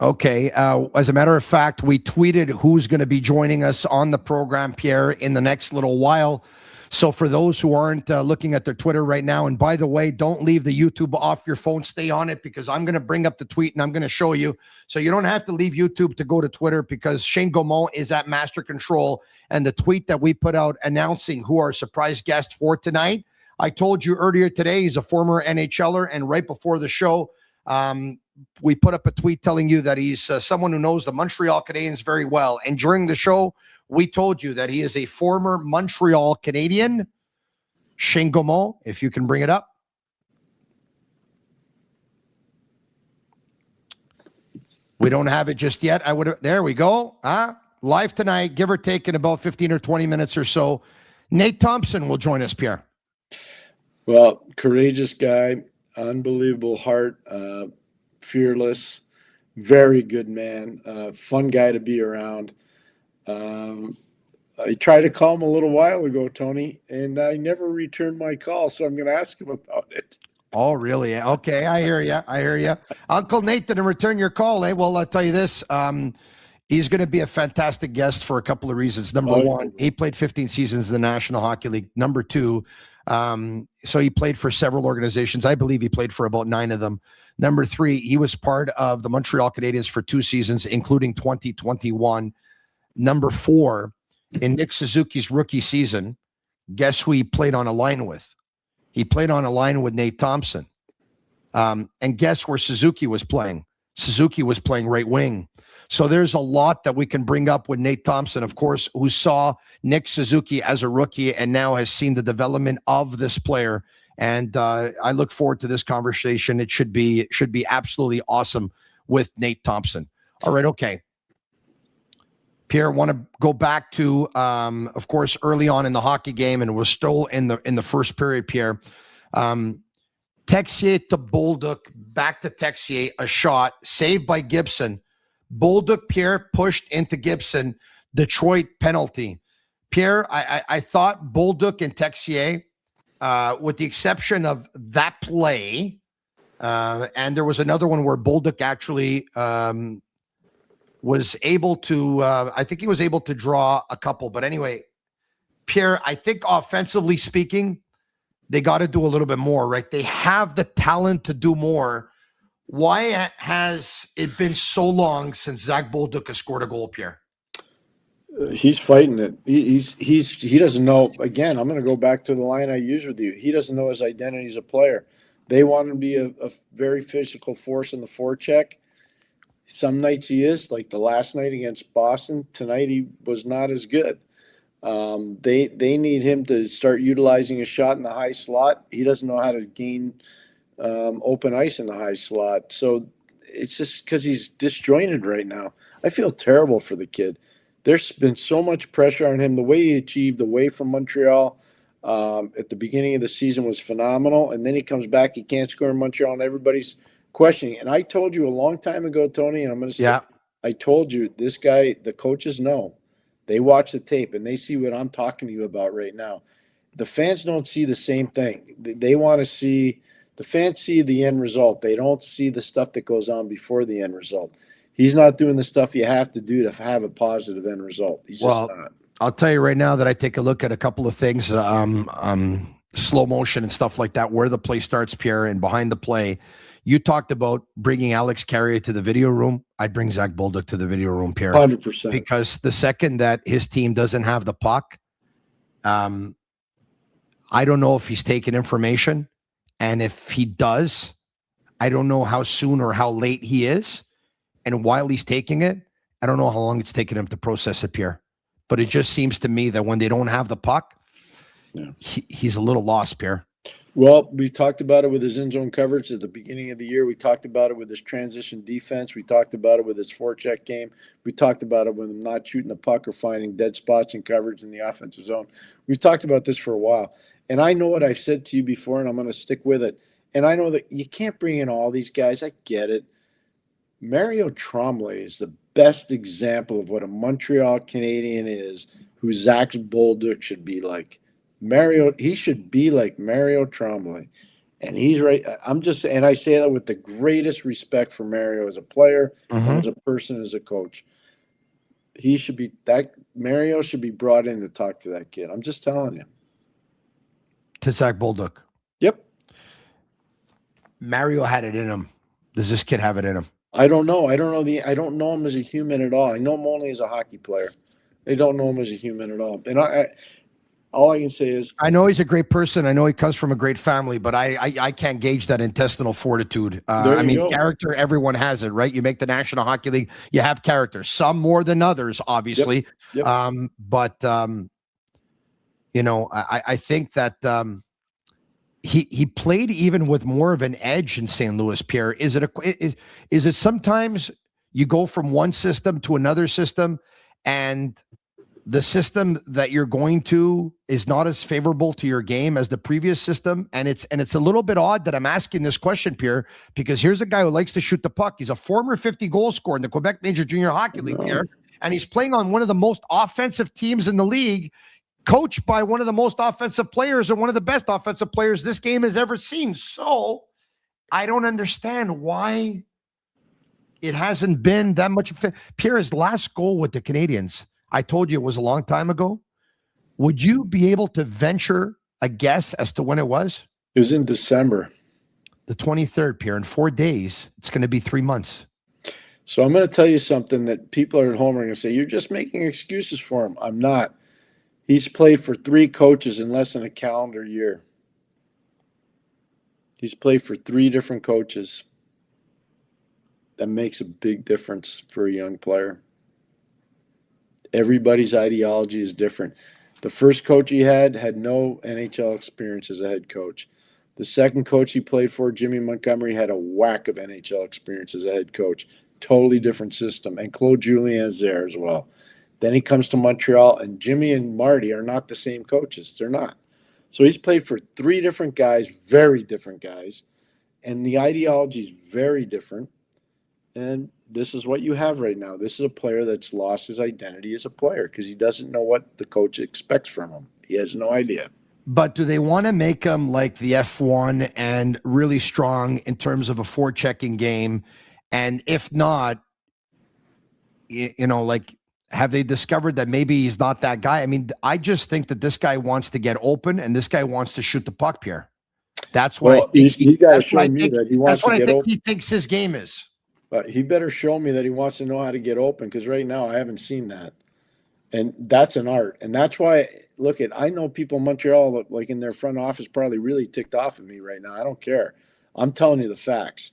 Okay. As a matter of fact, we tweeted who's going to be joining us on the program, Pierre, in the next little while. So for those who aren't looking at their Twitter right now, and by the way, don't leave the YouTube off your phone. Stay on it because I'm going to bring up the tweet and I'm going to show you. So you don't have to leave YouTube to go to Twitter because Shane Gaumont is at Master Control. And the tweet that we put out announcing who our surprise guest for tonight, I told you earlier today, he's a former NHLer. And right before the show, we put up a tweet telling you that he's someone who knows the Montreal Canadiens very well. And during the show, we told you that he is a former Montreal Canadien. Shingomo, if you can bring it up. We don't have it just yet. There we go. Live tonight, give or take in about 15 or 20 minutes or so. Nate Thompson will join us, Pierre. Well, courageous guy, unbelievable heart, fearless, very good man, fun guy to be around. I tried to call him a little while ago, Tony, and I never returned my call, so I'm going to ask him about it. Oh, really? Okay, I hear you. Uncle Nate didn't return your call, eh? Well, I'll tell you this. He's going to be a fantastic guest for a couple of reasons. Number one, he played 15 seasons in the National Hockey League. Number two, so he played for several organizations. I believe he played for about 9 of them. Number three, he was part of the Montreal Canadiens for 2 seasons, including 2021. Number four, in Nick Suzuki's rookie season, guess who he played on a line with? He played on a line with Nate Thompson. And guess where Suzuki was playing? Suzuki was playing right wing. So there's a lot that we can bring up with Nate Thompson, of course, who saw Nick Suzuki as a rookie and now has seen the development of this player. And I look forward to this conversation. It should be absolutely awesome with Nate Thompson. All right, okay. Pierre, want to go back to, of course, early on in the hockey game, and it was still in the first period, Pierre. Texier to Bolduc, back to Texier, a shot, saved by Gibson. Bolduc, Pierre, pushed into Gibson. Detroit penalty. Pierre, I thought Bolduc and Texier, with the exception of that play, and there was another one where Bolduc actually was able to, I think he was able to draw a couple. But anyway, Pierre, I think offensively speaking, they got to do a little bit more, right? They have the talent to do more. Why has it been so long since Zach Bolduc has scored a goal, Pierre? He's fighting it. He doesn't know. Again, I'm going to go back to the line I used with you. He doesn't know his identity as a player. They want him to be a very physical force in the forecheck. Some nights he is, like the last night against Boston. Tonight he was not as good. They need him to start utilizing a shot in the high slot. He doesn't know how to gain open ice in the high slot. So it's just because he's disjointed right now. I feel terrible for the kid. There's been so much pressure on him. The way he achieved away from Montreal at the beginning of the season was phenomenal. And then he comes back, he can't score in Montreal, and everybody's questioning. And I told you a long time ago, Tony, and I'm going to say, yeah. I told you, this guy, the coaches know. They watch the tape, and they see what I'm talking to you about right now. The fans don't see the same thing. They want to see – the fans see the end result. They don't see the stuff that goes on before the end result. He's not doing the stuff you have to do to have a positive end result. He's just not. I'll tell you right now that I take a look at a couple of things, slow motion and stuff like that, where the play starts, Pierre, and behind the play. You talked about bringing Alex Carrier to the video room. I'd bring Zach Bolduc to the video room, Pierre. 100%. Because the second that his team doesn't have the puck, I don't know if he's taking information. And if he does, I don't know how soon or how late he is. And while he's taking it, I don't know how long it's taken him to process it, Pierre. But it just seems to me that when they don't have the puck, he's a little lost, Pierre. Well, we talked about it with his end zone coverage at the beginning of the year. We talked about it with his transition defense. We talked about it with his forecheck game. We talked about it with him not shooting the puck or finding dead spots in coverage in the offensive zone. We've talked about this for a while. And I know what I've said to you before, and I'm going to stick with it. And I know that you can't bring in all these guys. I get it. Mario Tremblay is the best example of what a Montreal Canadien is, who Zach Bolduc should be like. He should be like Mario Tremblay. And he's right. And I say that with the greatest respect for Mario as a player, and as a person, as a coach. Mario should be brought in to talk to that kid. I'm just telling you. To Zach Bolduc. Yep. Mario had it in him. Does this kid have it in him? I don't know. I don't know him as a human at all. I know him only as a hockey player. They don't know him as a human at all. And all I can say is I know he's a great person. I know he comes from a great family, but I can't gauge that intestinal fortitude. I mean, character, everyone has it, right? You make the National Hockey League, you have character, some more than others, obviously. Yep. I think that he played even with more of an edge in St. Louis, Pierre. Is it sometimes you go from one system to another system and the system that you're going to is not as favorable to your game as the previous system? And it's a little bit odd that I'm asking this question, Pierre, because here's a guy who likes to shoot the puck. He's a former 50 goal scorer in the Quebec Major Junior Hockey League, Pierre, and he's playing on one of the most offensive teams in the league, coached by one of the most offensive players and one of the best offensive players this game has ever seen. So I don't understand why it hasn't been that much. Pierre's last goal with the Canadiens, I told you it was a long time ago. Would you be able to venture a guess as to when it was? It was in December. The 23rd, Pierre. In 4 days, it's going to be 3 months. So I'm going to tell you something that people at home are going to say, you're just making excuses for him. I'm not. He's played for 3 coaches in less than a calendar year. He's played for 3 different coaches. That makes a big difference for a young player. Everybody's ideology is different. The first coach he had no NHL experience as a head coach. The second coach he played for, Jimmy Montgomery, had a whack of NHL experience as a head coach. Totally different system. And Claude Julien's there as well. Then he comes to Montreal, and Jimmy and Marty are not the same coaches. They're not. So he's played for 3 different guys, very different guys. And the ideology is very different. And this is what you have right now. This is a player that's lost his identity as a player because he doesn't know what the coach expects from him. He has no idea. But do they want to make him like the F1 and really strong in terms of a forechecking game? And if not, have they discovered that maybe he's not that guy? I mean, I just think that this guy wants to get open and this guy wants to shoot the puck, Pierre. That's what he thinks his game is. But he better show me that he wants to know how to get open, because right now I haven't seen that. And that's an art. And that's why, I know people in Montreal, like in their front office, probably really ticked off at me right now. I don't care. I'm telling you the facts.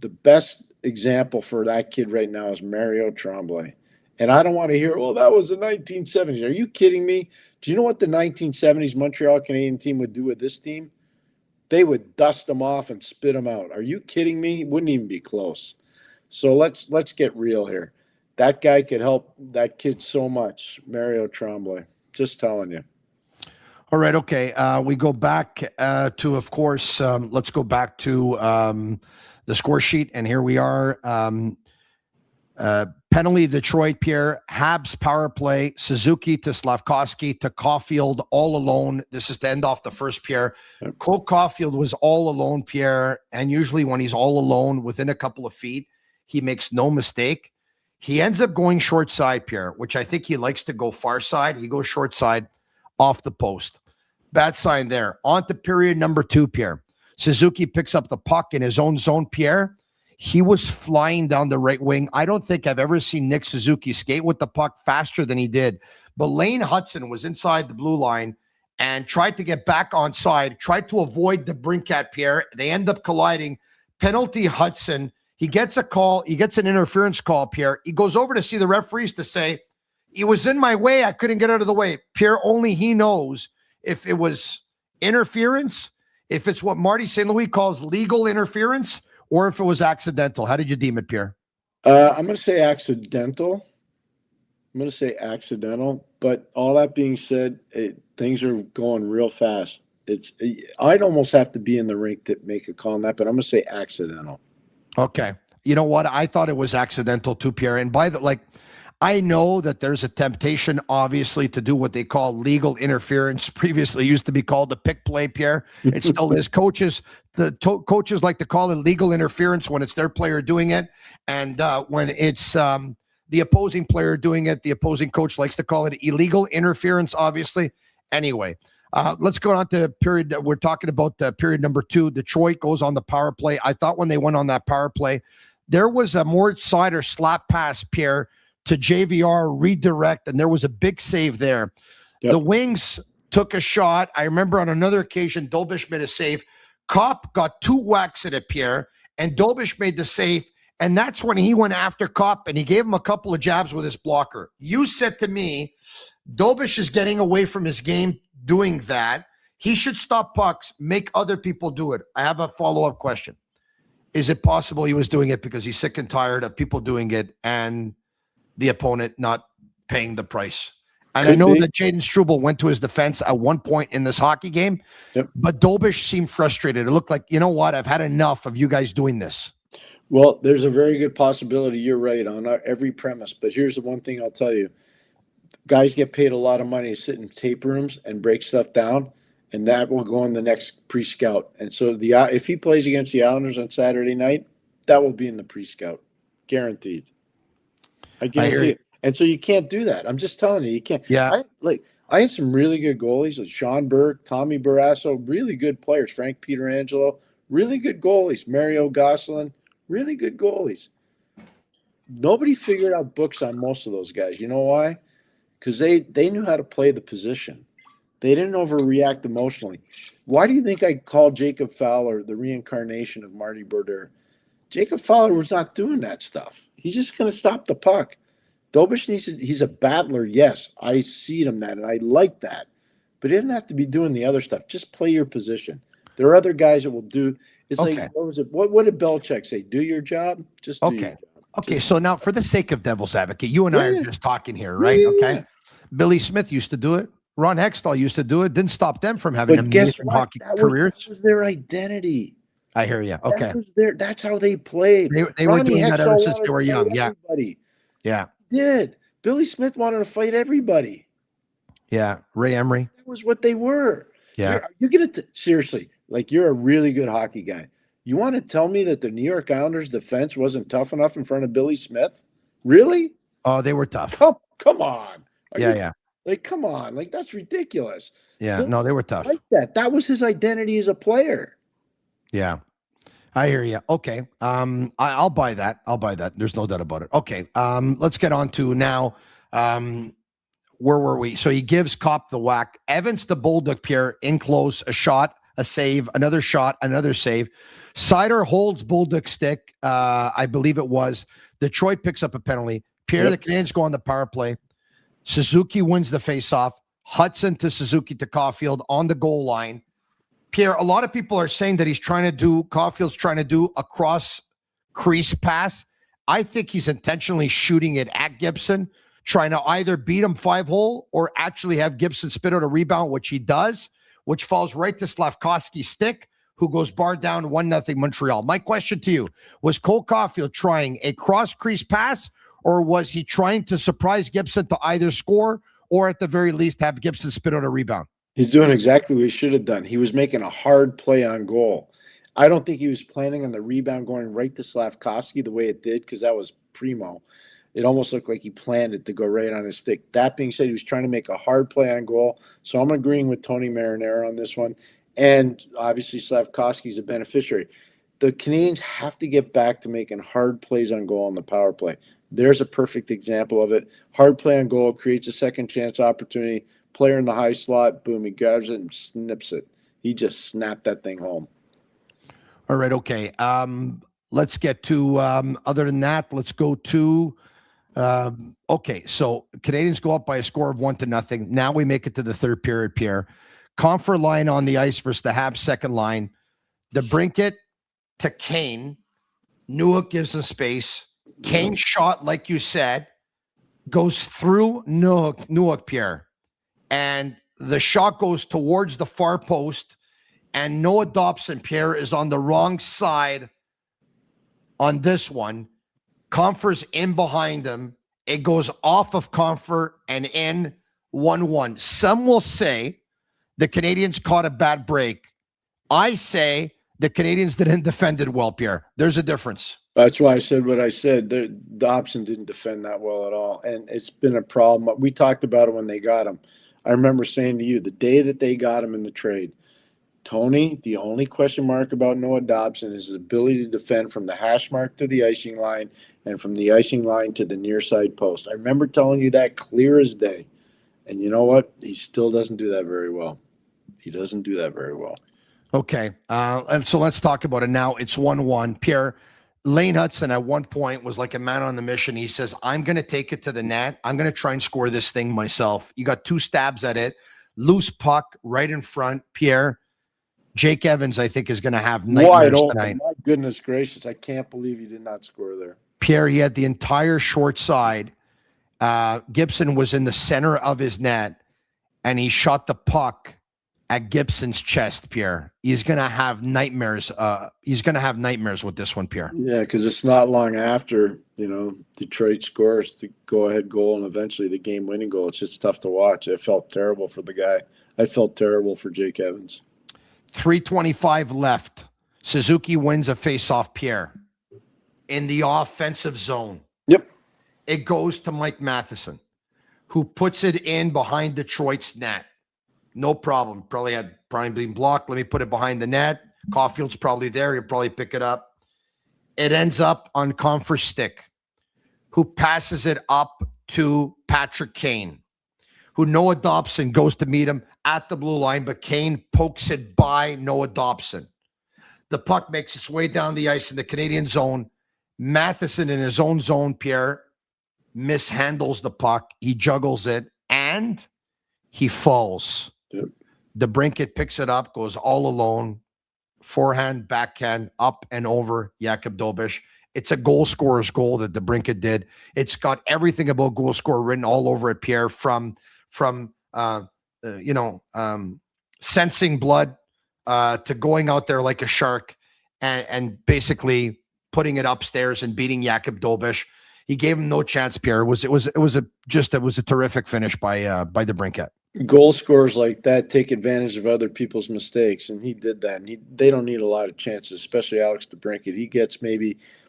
The best example for that kid right now is Mario Tremblay. And I don't want to hear, that was the 1970s. Are you kidding me? Do you know what the 1970s Montreal Canadian team would do with this team? They would dust them off and spit them out. Are you kidding me? It wouldn't even be close. So let's get real here. That guy could help that kid so much, Mario Tremblay. Just telling you. All right, okay. We go back to, of course, let's go back to the score sheet, and here we are. Penalty Detroit, Pierre. Habs power play. Suzuki to Slavkovsky to Caulfield all alone. This is to end off the first, Pierre. Yep. Cole Caulfield was all alone, Pierre, and usually when he's all alone within a couple of feet, he makes no mistake. He ends up going short side, Pierre, which I think he likes to go far side. He goes short side off the post. Bad sign there. On to period number 2, Pierre. Suzuki picks up the puck in his own zone, Pierre. He was flying down the right wing. I don't think I've ever seen Nick Suzuki skate with the puck faster than he did. But Lane Hudson was inside the blue line and tried to get back on side, tried to avoid the Brinkat, Pierre. They end up colliding. Penalty Hudson. He gets a call. He gets an interference call, Pierre. He goes over to see the referees to say, he was in my way. I couldn't get out of the way. Pierre, only he knows if it was interference, if it's what Marty St. Louis calls legal interference, or if it was accidental. How did you deem it, Pierre? I'm going to say accidental. But all that being said, things are going real fast. I'd almost have to be in the rink to make a call on that, but I'm going to say accidental. Okay. You know what? I thought it was accidental too, Pierre. And I know that there's a temptation, obviously, to do what they call legal interference. Previously used to be called a pick play, Pierre. It still is. Coaches like to call it legal interference when it's their player doing it. And when it's the opposing player doing it, the opposing coach likes to call it illegal interference, obviously. Anyway, let's go on to period. We're talking about period number 2. Detroit goes on the power play. I thought when they went on that power play, there was a Mort Sider slap pass, Pierre, to JVR redirect, and there was a big save there. Yep. The Wings, took a shot. I remember on another occasion, Dobish made a save. Kopp got 2 whacks at it, Pierre, and Dobish made the save. And that's when he went after Kopp and he gave him a couple of jabs with his blocker. You said to me, Dobish is getting away from his game doing that. He should stop pucks, make other people do it. I have a follow-up question. Is it possible he was doing it because he's sick and tired of people doing it and the opponent not paying the price? And I know that Jaden Struble went to his defense at one point in this hockey game, but Dobish seemed frustrated. It looked like, you know what, I've had enough of you guys doing this. Well, there's a very good possibility you're right on every premise, but here's the one thing I'll tell you. Guys get paid a lot of money to sit in tape rooms and break stuff down, and that will go in the next pre-scout. And so if he plays against the Islanders on Saturday night, that will be in the pre-scout. Guaranteed. I guarantee it. And so you can't do that. I'm just telling you, you can't. Yeah. I had some really good goalies, like Sean Burke, Tommy Barrasso, really good players. Frank Pietrangelo, really good goalies. Mario Gosselin, really good goalies. Nobody figured out books on most of those guys. You know why? Because they knew how to play the position. They didn't overreact emotionally. Why do you think I called Jacob Fowler the reincarnation of Marty Brodeur? Jacob Fowler was not doing that stuff. He's just going to stop the puck. Dobish he's a battler, yes. I see him that, and I like that. But he didn't have to be doing the other stuff. Just play your position. There are other guys that will do. It's like, what was it? What did Belichick say? Do your job? Just do your job. Okay, so now for the sake of devil's advocate, you and I are just talking here, right? Okay. Billy Smith used to do it. Ron Hextall used to do it. Didn't stop them from having amazing hockey careers. That was their identity. I hear you. Okay. That's how they played. They were doing that ever since they were young. Yeah. Yeah. Did. Billy Smith wanted to fight everybody. Yeah. Ray Emery. That was what they were. Yeah. You're going to, seriously, like you're a really good hockey guy. You want to tell me that the New York Islanders defense wasn't tough enough in front of Billy Smith? Really? Oh, they were tough. Come on. Yeah. Like, come on. Like, that's ridiculous. Yeah. No, they were tough. Like that. That was his identity as a player. Yeah. I hear you. Okay. I'll buy that. There's no doubt about it. Okay. Let's get on to now. Where were we? So he gives Kopp the whack. Evans the Bulldog, Pierre, in close, a shot, a save, another shot, another save. Sider holds Bulldog stick. I believe it was. Detroit picks up a penalty. Pierre, the Canadiens go on the power play. Suzuki wins the faceoff. Hudson to Suzuki to Caulfield on the goal line. Pierre, a lot of people are saying that Caulfield's trying to do a cross crease pass. I think he's intentionally shooting it at Gibson, trying to either beat him 5-hole or actually have Gibson spit out a rebound, which he does, which falls right to Slavkovsky's stick, who goes bar down 1-0 Montreal. My question to you, was Cole Caulfield trying a cross crease pass, or was he trying to surprise Gibson to either score or at the very least have Gibson spit out a rebound? He's doing exactly what he should have done. He was making a hard play on goal. I don't think he was planning on the rebound going right to Slavkovsky the way it did, because that was primo. It almost looked like he planned it to go right on his stick. That being said, he was trying to make a hard play on goal. So I'm agreeing with Tony Marinaro on this one. And obviously Slavkovsky's a beneficiary. The Canadiens have to get back to making hard plays on goal on the power play. There's a perfect example of it. Hard play on goal creates a second chance opportunity. Player in the high slot, boom, he grabs it and snips it. He just snapped that thing home. All right, okay. Let's get to, other than that, let's go to, okay, so Canadiens go up by a score of 1-0. Now we make it to the third period, Pierre. Confer line on the ice versus the Habs second line. The Brinket to Kane. Newhook gives him space. Kane shot, like you said, goes through Newhook, Pierre. And the shot goes towards the far post, and Noah Dobson, Pierre, is on the wrong side on this one. Confer's in behind him. It goes off of Confer and in 1-1. Some will say the Canadiens caught a bad break. I say the Canadiens didn't defend it well, Pierre. There's a difference. That's why I said what I said. Dobson didn't defend that well at all, and it's been a problem. We talked about it when they got him. I remember saying to you, the day that they got him in the trade, Tony, the only question mark about Noah Dobson is his ability to defend from the hash mark to the icing line and from the icing line to the near side post. I remember telling you that clear as day. And you know what? He still doesn't do that very well. Okay. And so let's talk about it now. It's 1-1. Pierre, Lane Hudson at one point was like a man on the mission. He says, I'm going to take it to the net. I'm going to try and score this thing myself. You got 2 stabs at it. Loose puck right in front. Pierre, Jake Evans, I think, is going to have nightmares tonight. My goodness gracious. I can't believe he did not score there. Pierre, he had the entire short side. Gibson was in the center of his net, and he shot the puck at Gibson's chest, Pierre. He's going to have nightmares. He's going to have nightmares with this one, Pierre. Yeah, because it's not long after, Detroit scores the go-ahead goal and eventually the game-winning goal. It's just tough to watch. I felt terrible for the guy. I felt terrible for Jake Evans. 3:25 left. Suzuki wins a face-off, Pierre, in the offensive zone. Yep. It goes to Mike Matheson, who puts it in behind Detroit's net. No problem. Probably been blocked. Let me put it behind the net. Caulfield's probably there. He'll probably pick it up. It ends up on Comfort's stick, who passes it up to Patrick Kane, who Noah Dobson goes to meet him at the blue line, but Kane pokes it by Noah Dobson. The puck makes its way down the ice in the Canadian zone. Matheson in his own zone, Pierre, mishandles the puck. He juggles it, and he falls. Yep. DeBrincat picks it up, goes all alone, forehand, backhand, up and over Jakub Dobeš. It's a goal scorer's goal that DeBrincat did. It's got everything about goal scorer written all over it, Pierre, from sensing blood to going out there like a shark and basically putting it upstairs and beating Jakub Dobeš. He gave him no chance, Pierre. It was a terrific finish by DeBrincat. Goal scorers like that take advantage of other people's mistakes, and he did that. And they don't need a lot of chances, especially Alex DeBrincat. He gets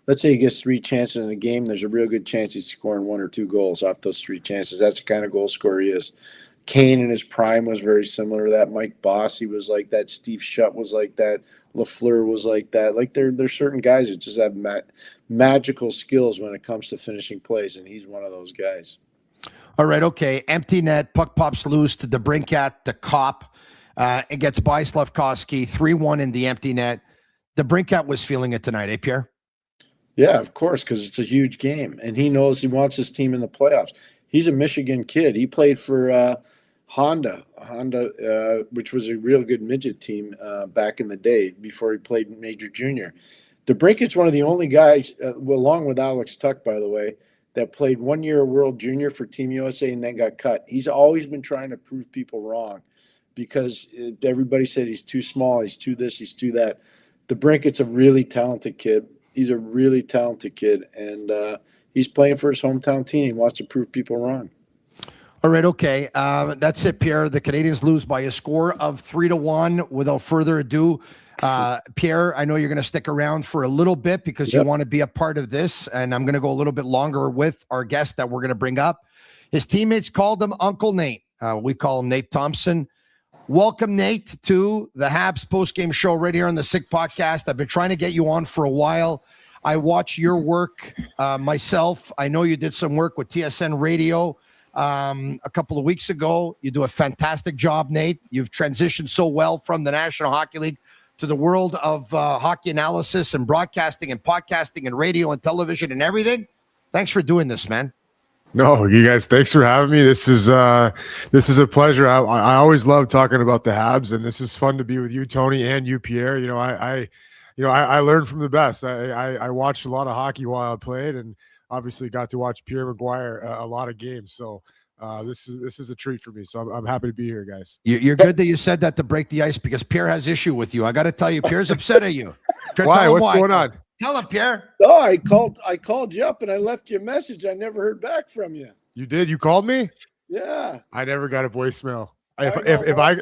let's say he gets 3 chances in a game. There's a real good chance he's scoring 1 or 2 goals off those 3 chances. That's the kind of goal scorer he is. Kane in his prime was very similar to that. Mike Bossy was like that. Steve Shutt was like that. Lafleur was like that. Like there's certain guys that just have magical skills when it comes to finishing plays, and he's one of those guys. All right, okay. Empty net, puck pops loose to DeBrincat, the cop. It gets by Slafkovsky, 3-1 in the empty net. DeBrincat was feeling it tonight, eh, Pierre? Yeah, of course, because it's a huge game, and he knows he wants his team in the playoffs. He's a Michigan kid. He played for Honda, which was a real good midget team back in the day before he played major junior. DeBrincat's one of the only guys, along with Alex Tuck, by the way, that played 1 year World Junior for Team USA and then got cut. He's always been trying to prove people wrong because everybody said he's too small, he's too this, he's too that. DeBrincat's a really talented kid. He's a really talented kid, and he's playing for his hometown team. He wants to prove people wrong. All right, okay. That's it, Pierre. The Canadiens lose by a score of 3-1. Without further ado, Pierre, I know you're going to stick around for a little bit because you want to be a part of this, and I'm going to go a little bit longer with our guest that we're going to bring up. His teammates called him Uncle Nate. We call him Nate Thompson. Welcome, Nate, to the Habs postgame show right here on the Sick Podcast. I've been trying to get you on for a while. I watch your work myself. I know you did some work with TSN Radio a couple of weeks ago. You do a fantastic job, Nate. You've transitioned so well from the National Hockey League to the world of hockey analysis and broadcasting and podcasting and radio and television and everything. Thanks for doing this, man. No, you guys, thanks for having me. This is a pleasure. I always love talking about the Habs, and this is fun to be with you, Tony, and you, Pierre. I learned from the best. I watched a lot of hockey while I played, and obviously got to watch Pierre McGuire a lot of games. So this is a treat for me. So I'm happy to be here, guys. You're good that you said that to break the ice because Pierre has issue with you. I got to tell you, Pierre's upset at you. Why? What's going on? Tell him, Pierre. No, I called you up and I left you a message. I never heard back from you. You did? You called me? Yeah. I never got a voicemail. If I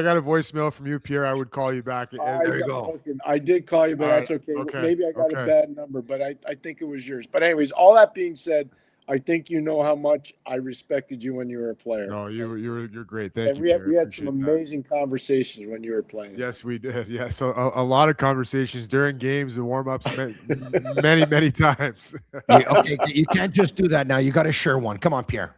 got a voicemail from you, Pierre, I would call you back. There you go. I did call you, but that's okay. Maybe I got a bad number, but I think it was yours. But anyways, all that being said, I think you know how much I respected you when you were a player. No, you're great. Thank you. We had some amazing conversations when you were playing. Yes, we did. Yes, so a lot of conversations during games and warm-ups, many times. Okay, you can't just do that now. You got to share one. Come on, Pierre.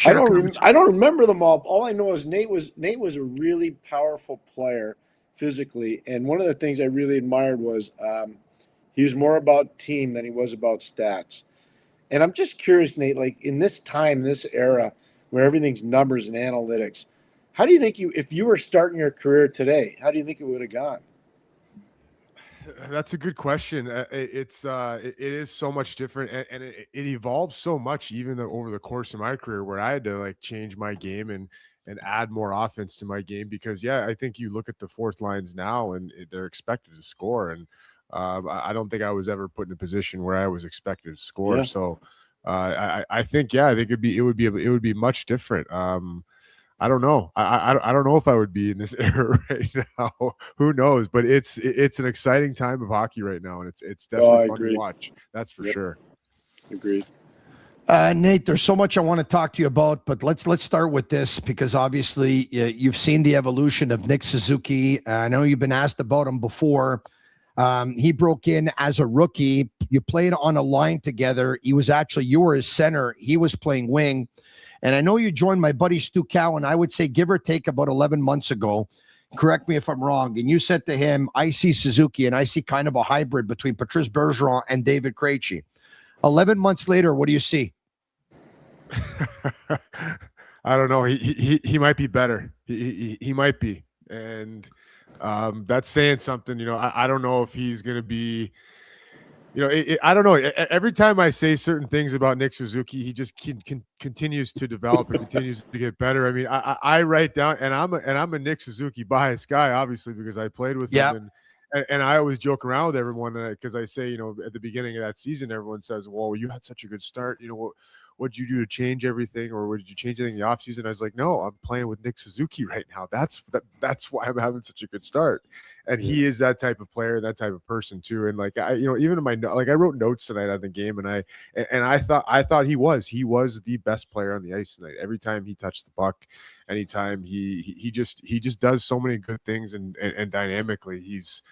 I don't remember them all. All I know is Nate was a really powerful player physically, and one of the things I really admired was he was more about team than he was about stats. And I'm just curious, Nate, like in this time, this era where everything's numbers and analytics, how do you think if you were starting your career today, how do you think it would have gone? That's a good question. It is so much different, and it evolves so much even over the course of my career, where I had to like change my game and add more offense to my game, because I think you look at the fourth lines now and they're expected to score, and I don't think I was ever put in a position where I was expected to score. So I think it would be much different. I don't know. I don't know if I would be in this era right now. Who knows? But it's an exciting time of hockey right now, and it's definitely fun to watch. That's for sure. Agreed. Nate, there's so much I want to talk to you about, but let's start with this, because obviously you've seen the evolution of Nick Suzuki. I know you've been asked about him before. He broke in as a rookie. You played on a line together. You were his center. He was playing wing. And I know you joined my buddy Stu Cowan, I would say give or take about 11 months ago. Correct me if I'm wrong. And you said to him, I see Suzuki and I see kind of a hybrid between Patrice Bergeron and David Krejci. 11 months later, what do you see? I don't know. He might be better. He might be. And that's saying something. I don't know if he's going to be, I don't know. Every time I say certain things about Nick Suzuki, he just continues to develop and continues to get better. I mean, I write down, and I'm a Nick Suzuki biased guy, obviously, because I played with him, and I always joke around with everyone because I say, at the beginning of that season, everyone says, "Well, you had such a good start. What did you do to change everything, or what did you change anything in the offseason?" I was like, no, I'm playing with Nick Suzuki right now. That's why I'm having such a good start. And he is that type of player, that type of person too. And like, even in my, I wrote notes tonight on the game, and I thought he was the best player on the ice tonight. Every time he touched the puck, anytime he just does so many good things, and dynamically he's,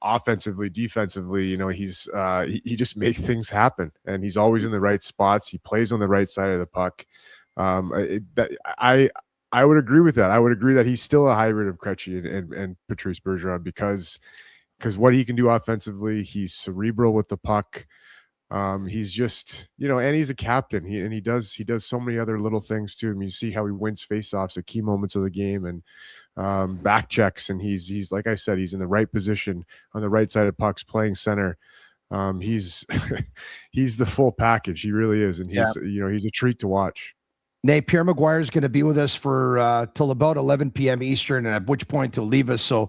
offensively, defensively, he just makes things happen, and he's always in the right spots. He plays on the right side of the puck. I would agree with that. I would agree that he's still a hybrid of Krejci and Patrice Bergeron, because what he can do offensively, he's cerebral with the puck. He's just, and he's a captain. He does so many other little things too. I mean, you see how he wins faceoffs at key moments of the game, and back checks, and he's like I said, he's in the right position on the right side of pucks, playing center. He's he's the full package. He really is, and he's a treat to watch. Nate, Pierre McGuire is going to be with us for till about 11 p.m. Eastern, and at which point he'll leave us. So,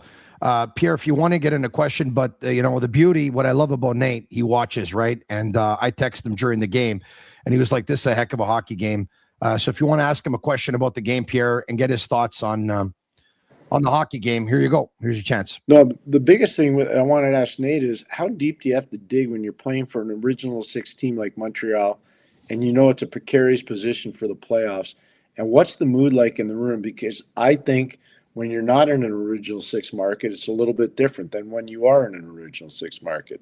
Pierre, if you want to get in a question, but the beauty, what I love about Nate, he watches, right? And I text him during the game, and he was like, "This is a heck of a hockey game." So if you want to ask him a question about the game, Pierre, and get his thoughts on the hockey game, here you go. Here's your chance. No, the biggest thing I wanted to ask Nate is, how deep do you have to dig when you're playing for an original six team like Montreal, and it's a precarious position for the playoffs? And what's the mood like in the room? Because I think when you're not in an original six market, it's a little bit different than when you are in an original six market.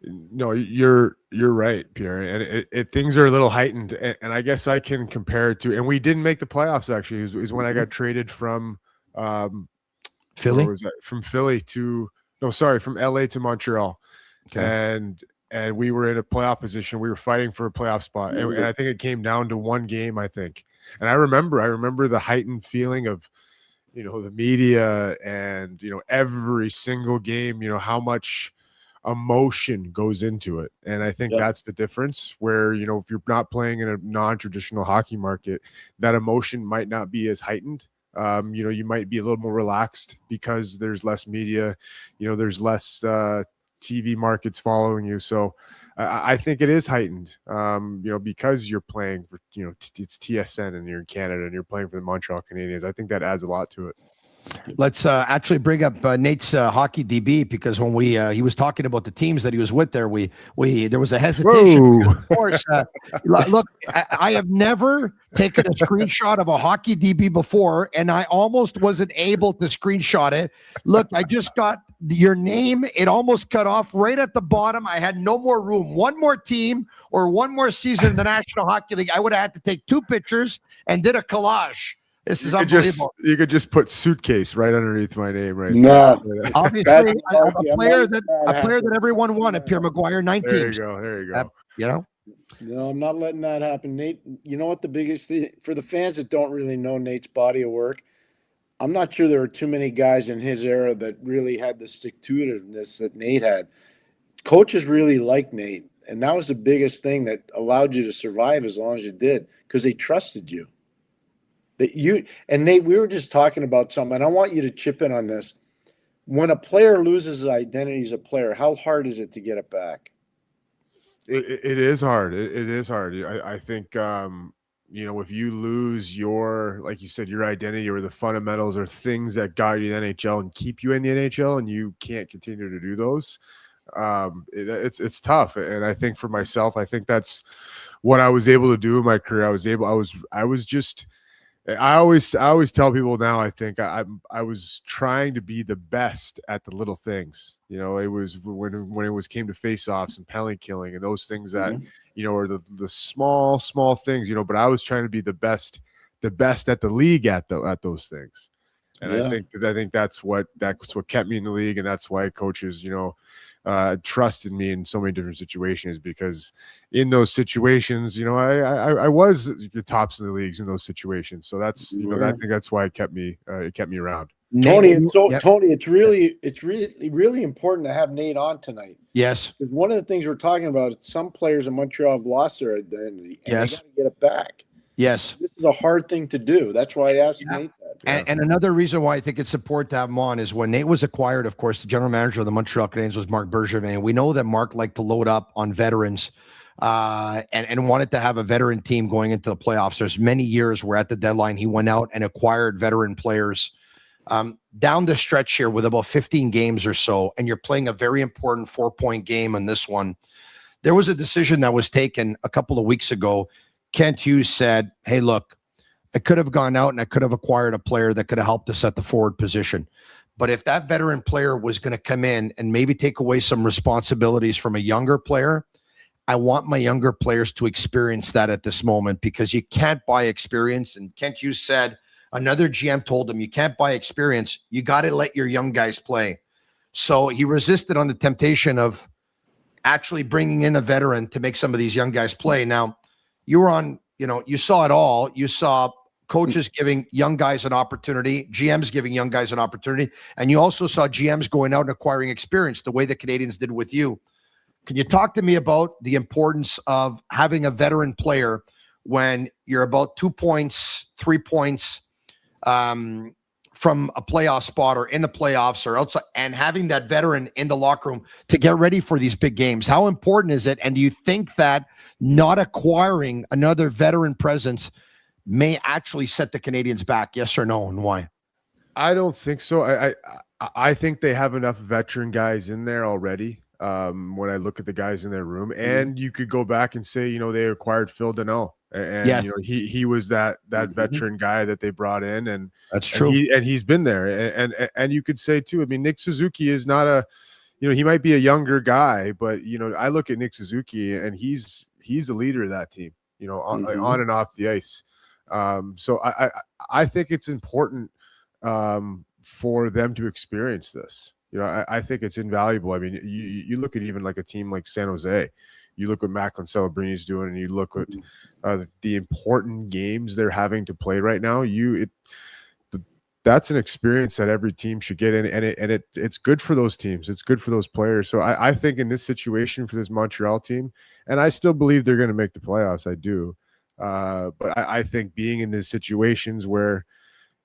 No, you're right, Pierre. And things are a little heightened. And I guess I can compare it to, and we didn't make the playoffs, actually. It was when I got traded from Philly? From LA to Montreal. Okay. And we were in a playoff position. We were fighting for a playoff spot. And I think it came down to one game, I think. And I remember the heightened feeling of, the media and, every single game, how much emotion goes into it. And I think that's the difference, where, if you're not playing in a non-traditional hockey market, that emotion might not be as heightened. You might be a little more relaxed because there's less media, there's less TV markets following you. So I think it is heightened, because you're playing for, it's TSN and you're in Canada and you're playing for the Montreal Canadiens. I think that adds a lot to it. Let's actually bring up Nate's hockey DB, because when he was talking about the teams that he was with there, there was a hesitation. Of course, look, I have never taken a screenshot of a hockey DB before, and I almost wasn't able to screenshot it. Look, I just got your name, it almost cut off right at the bottom. I had no more room. One more team or one more season in the National Hockey League, I would have had to take 2 pictures and did a collage. This is unbelievable. You could just put suitcase right underneath my name, right? No. There. Obviously, a player that everyone wanted, Pierre McGuire, 9 teams. There you go. You know? No, I'm not letting that happen, Nate. You know what the biggest thing for the fans that don't really know Nate's body of work? I'm not sure there are too many guys in his era that really had the stick-to-itiveness that Nate had. Coaches really liked Nate, and that was the biggest thing that allowed you to survive as long as you did, because they trusted you. That you and Nate, we were just talking about something, and I want you to chip in on this. When a player loses his identity as a player, how hard is it to get it back? It is hard. It is hard. I think, if you lose your, like you said, your identity or the fundamentals or things that got you in the NHL and keep you in the NHL, and you can't continue to do those, it's tough. And I think for myself, I think that's what I was able to do in my career. I always tell people now, I think I was trying to be the best at the little things. It was when it came to face-offs and penalty killing and those things that, are the small things, but I was trying to be the best at the league at those things. And I think that's what kept me in the league. And that's why coaches, trusted me in so many different situations, because in those situations, I was the tops in the leagues in those situations. So that's, I think that's why it kept me around. Tony, Tony, it's really important to have Nate on tonight. Yes. Because one of the things we're talking about is some players in Montreal have lost their identity, and yes, they got to get it back. Yes. This is a hard thing to do. That's why I asked Nate that. And another reason why I think it's important to have him on is when Nate was acquired, of course, the general manager of the Montreal Canadiens was Marc Bergevin. We know that Marc liked to load up on veterans and wanted to have a veteran team going into the playoffs. There's many years where at the deadline he went out and acquired veteran players. Down the stretch here with about 15 games or so, and you're playing a very important 4-point game in this one. There was a decision that was taken a couple of weeks ago. Kent Hughes said, hey, look, I could have gone out and I could have acquired a player that could have helped us at the forward position. But if that veteran player was going to come in and maybe take away some responsibilities from a younger player, I want my younger players to experience that at this moment, because you can't buy experience. And Kent Hughes said, another GM told him, you can't buy experience. You got to let your young guys play. So he resisted on the temptation of actually bringing in a veteran to make some of these young guys play. Now, you were on, you saw it all. You saw coaches giving young guys an opportunity, GMs giving young guys an opportunity, and you also saw GMs going out and acquiring experience the way the Canadiens did with you. Can you talk to me about the importance of having a veteran player when you're about 2 points, 3 points from a playoff spot or in the playoffs or outside, and having that veteran in the locker room to get ready for these big games? How important is it? And do you think that not acquiring another veteran presence may actually set the Canadiens back? Yes or no, and why? I don't think so. I think they have enough veteran guys in there already. When I look at the guys in their room, and you could go back and say, they acquired Phil Danault, and he was that veteran guy that they brought in, and that's true. And he's been there, and you could say too. I mean, Nick Suzuki is not a, he might be a younger guy, but I look at Nick Suzuki and he's a leader of that team, on and off the ice. So I think it's important for them to experience this. I think it's invaluable. I mean, you look at even like a team like San Jose, you look what Macklin Celebrini's doing, and you look at the important games they're having to play right now. That's an experience that every team should get in, and it's good for those teams. It's good for those players. So I think in this situation for this Montreal team, and I still believe they're going to make the playoffs. I do, but I think being in these situations where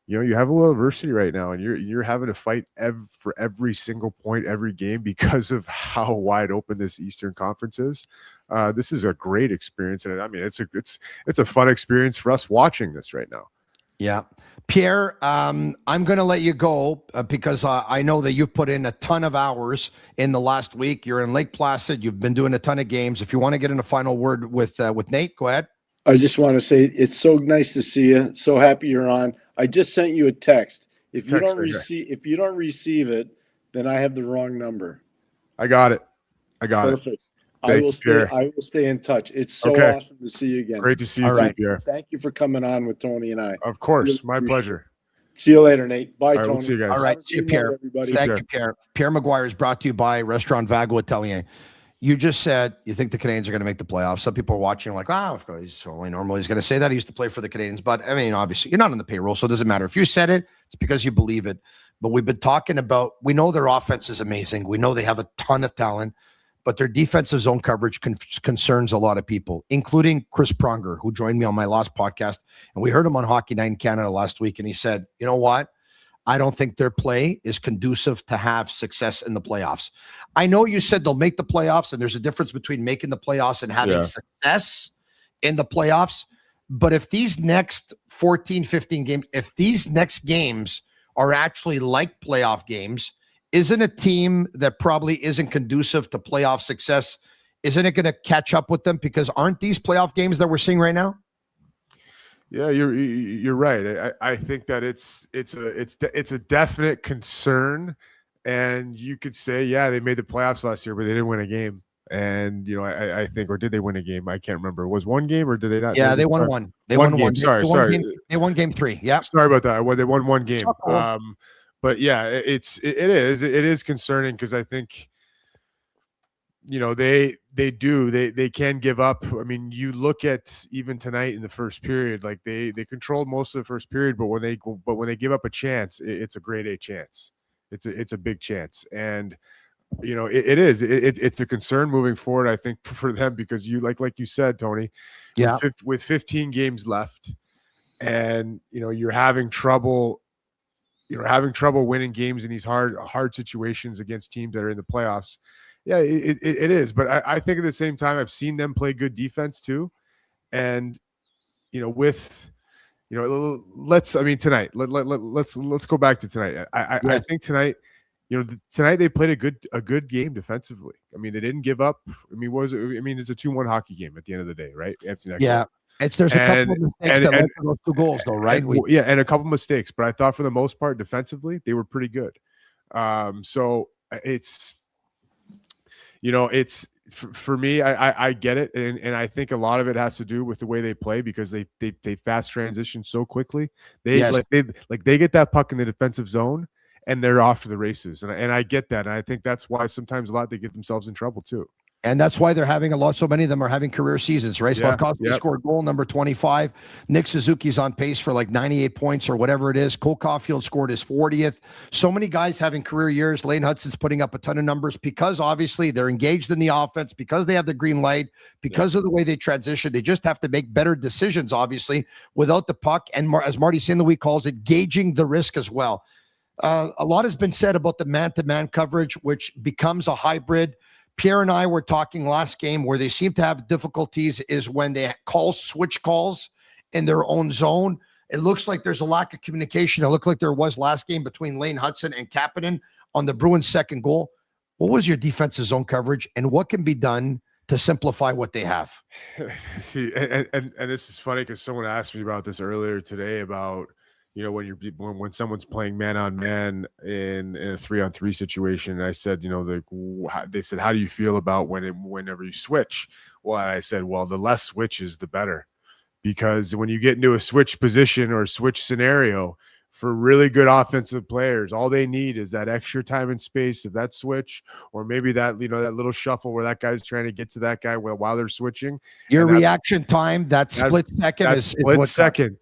you have a little adversity right now, and you're having to fight for every single point, every game, because of how wide open this Eastern Conference is. This is a great experience, and I mean, it's a fun experience for us watching this right now. Yeah, Pierre, I'm going to let you go because I know that you've put in a ton of hours in the last week. You're in Lake Placid. You've been doing a ton of games. If you want to get in a final word with Nate, go ahead. I just want to say it's so nice to see you. So happy you're on. I just sent you a text. If you don't receive it, then I have the wrong number. I got it. Perfect. I Thank will you, stay. Pierre. I will stay in touch. It's so Okay. awesome to see you again. Great to see you All too, right. Pierre. Thank you for coming on with Tony and I. Of course. Really My appreciate pleasure. See you later, Nate. Bye, All right, Tony. we'll see you guys. All right. Have a See you, good night, Pierre. everybody. Thank you, Pierre. Pierre McGuire is brought to you by Restaurant Vago Italien. You just said you think the Canadiens are going to make the playoffs. Some people are watching like, of course, he's only normal. He's going to say that. He used to play for the Canadiens. But, I mean, obviously, you're not on the payroll, so it doesn't matter. If you said it, it's because you believe it. But we've been talking about, we know their offense is amazing. We know they have a ton of talent. But their defensive zone coverage concerns a lot of people, including Chris Pronger, who joined me on my last podcast. And we heard him on Hockey Night in Canada last week. And he said, you know what? I don't think their play is conducive to have success in the playoffs. I know you said they'll make the playoffs, and there's a difference between making the playoffs and having success in the playoffs. But if these next 14, 15 games, if these next games are actually like playoff games, isn't a team that probably isn't conducive to playoff success, isn't it going to catch up with them? Because aren't these playoff games that we're seeing right now? Yeah, you're right. I think that it's a definite concern, and you could say, yeah, they made the playoffs last year, but they didn't win a game. And I think, or did they win a game? I can't remember. Was one game or did they not? Yeah, they won one. They won one. Sorry. They won game 3. Yeah. Sorry about that. They won one game. Cool. But yeah, it is concerning because I think, they can give up. I mean, you look at even tonight in the first period, like they controlled most of the first period, but when they give up a chance, it's a grade A chance. It's a big chance. And it's a concern moving forward, I think, for them, because you like you said, Tony, with 15 games left, and you're having trouble winning games in these hard situations against teams that are in the playoffs. Yeah, it is. But I think at the same time, I've seen them play good defense too. And, tonight, let's go back to tonight. I think tonight, tonight they played a good game defensively. I mean, they didn't give up. I mean, it's a 2-1 hockey game at the end of the day, right? There's a couple of mistakes that led to those 2 goals, though, right? And a couple mistakes, but I thought for the most part, defensively, they were pretty good. So it's for me, I get it, and I think a lot of it has to do with the way they play, because they fast transition so quickly. They get that puck in the defensive zone and they're off to the races, and I get that, and I think that's why sometimes they get themselves in trouble too. And that's why they're having so many of them are having career seasons, right? Slavkovsky scored goal number 25. Nick Suzuki's on pace for like 98 points or whatever it is. Cole Caulfield scored his 40th. So many guys having career years. Lane Hudson's putting up a ton of numbers because obviously they're engaged in the offense, because they have the green light, because of the way they transition. They just have to make better decisions, obviously, without the puck. And as Marty St. calls it, gauging the risk as well. A lot has been said about the man-to-man coverage, which becomes a hybrid. Pierre and I were talking last game where they seem to have difficulties is when they call switch calls in their own zone. It looks like there's a lack of communication. It looked like there was last game between Lane Hudson and Kapanen on the Bruins' second goal. What was your defensive zone coverage, and what can be done to simplify what they have? See, and this is funny because someone asked me about this earlier today about, when someone's playing man on man in a 3-on-3 situation. And I said, they said, how do you feel about whenever you switch? Well, I said, well, the less switches, the better, because when you get into a switch position or a switch scenario, for really good offensive players, all they need is that extra time and space of that switch, or maybe that, that little shuffle where that guy's trying to get to that guy while they're switching. Your reaction time, that split second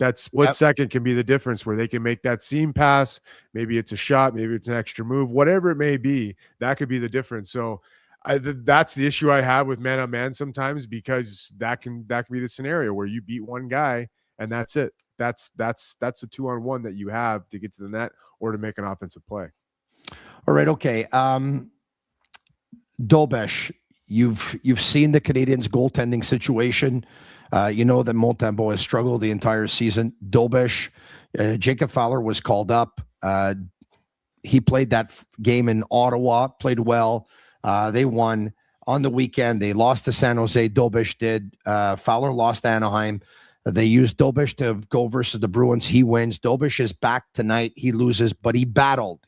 can be the difference, where they can make that seam pass. Maybe it's a shot, maybe it's an extra move, whatever it may be, that could be the difference. So that's the issue I have with man on man sometimes, because that can be the scenario where you beat one guy and that's it. That's a 2-on-1 that you have to get to the net or to make an offensive play. All right. Okay. Dolbesh, you've seen the Canadiens goaltending situation. That Montembeault has struggled the entire season. Dolbesh, Jacob Fowler was called up. He played that game in Ottawa, played well. They won on the weekend. They lost to San Jose. Dolbesh did. Fowler lost to Anaheim. They used Dolbesh to go versus the Bruins. He wins. Dolbesh is back tonight. He loses, but he battled.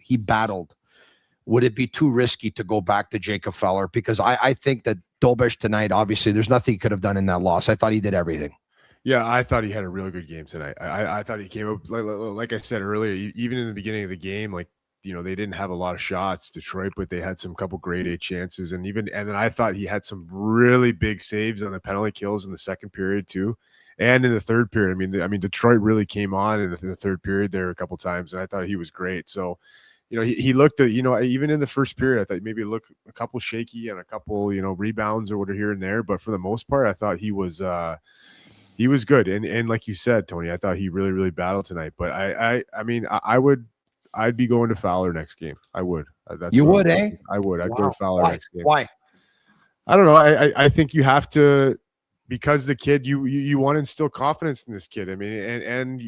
would it be too risky to go back to Jacob Fowler? Because I think that Dolbesh tonight, obviously, there's nothing he could have done in that loss. I thought he did everything. Yeah, I thought he had a really good game tonight. I thought he came up, like I said earlier, even in the beginning of the game, like, they didn't have a lot of shots, Detroit, but they had some couple grade A chances. And then I thought he had some really big saves on the penalty kills in the second period too. And in the third period, I mean, Detroit really came on in the third period there a couple times, and I thought he was great. So, he looked at, even in the first period, I thought maybe it looked a couple shaky and a couple, rebounds or whatever here and there. But for the most part, I thought he was good. And like you said, Tony, I thought he really, really battled tonight. But I'd be going to Fowler next game. I would. You would, eh? I would. I'd Wow. go to Fowler Why? next game. Why? I don't know. I think you have to, because the kid, you want to instill confidence in this kid. I mean, and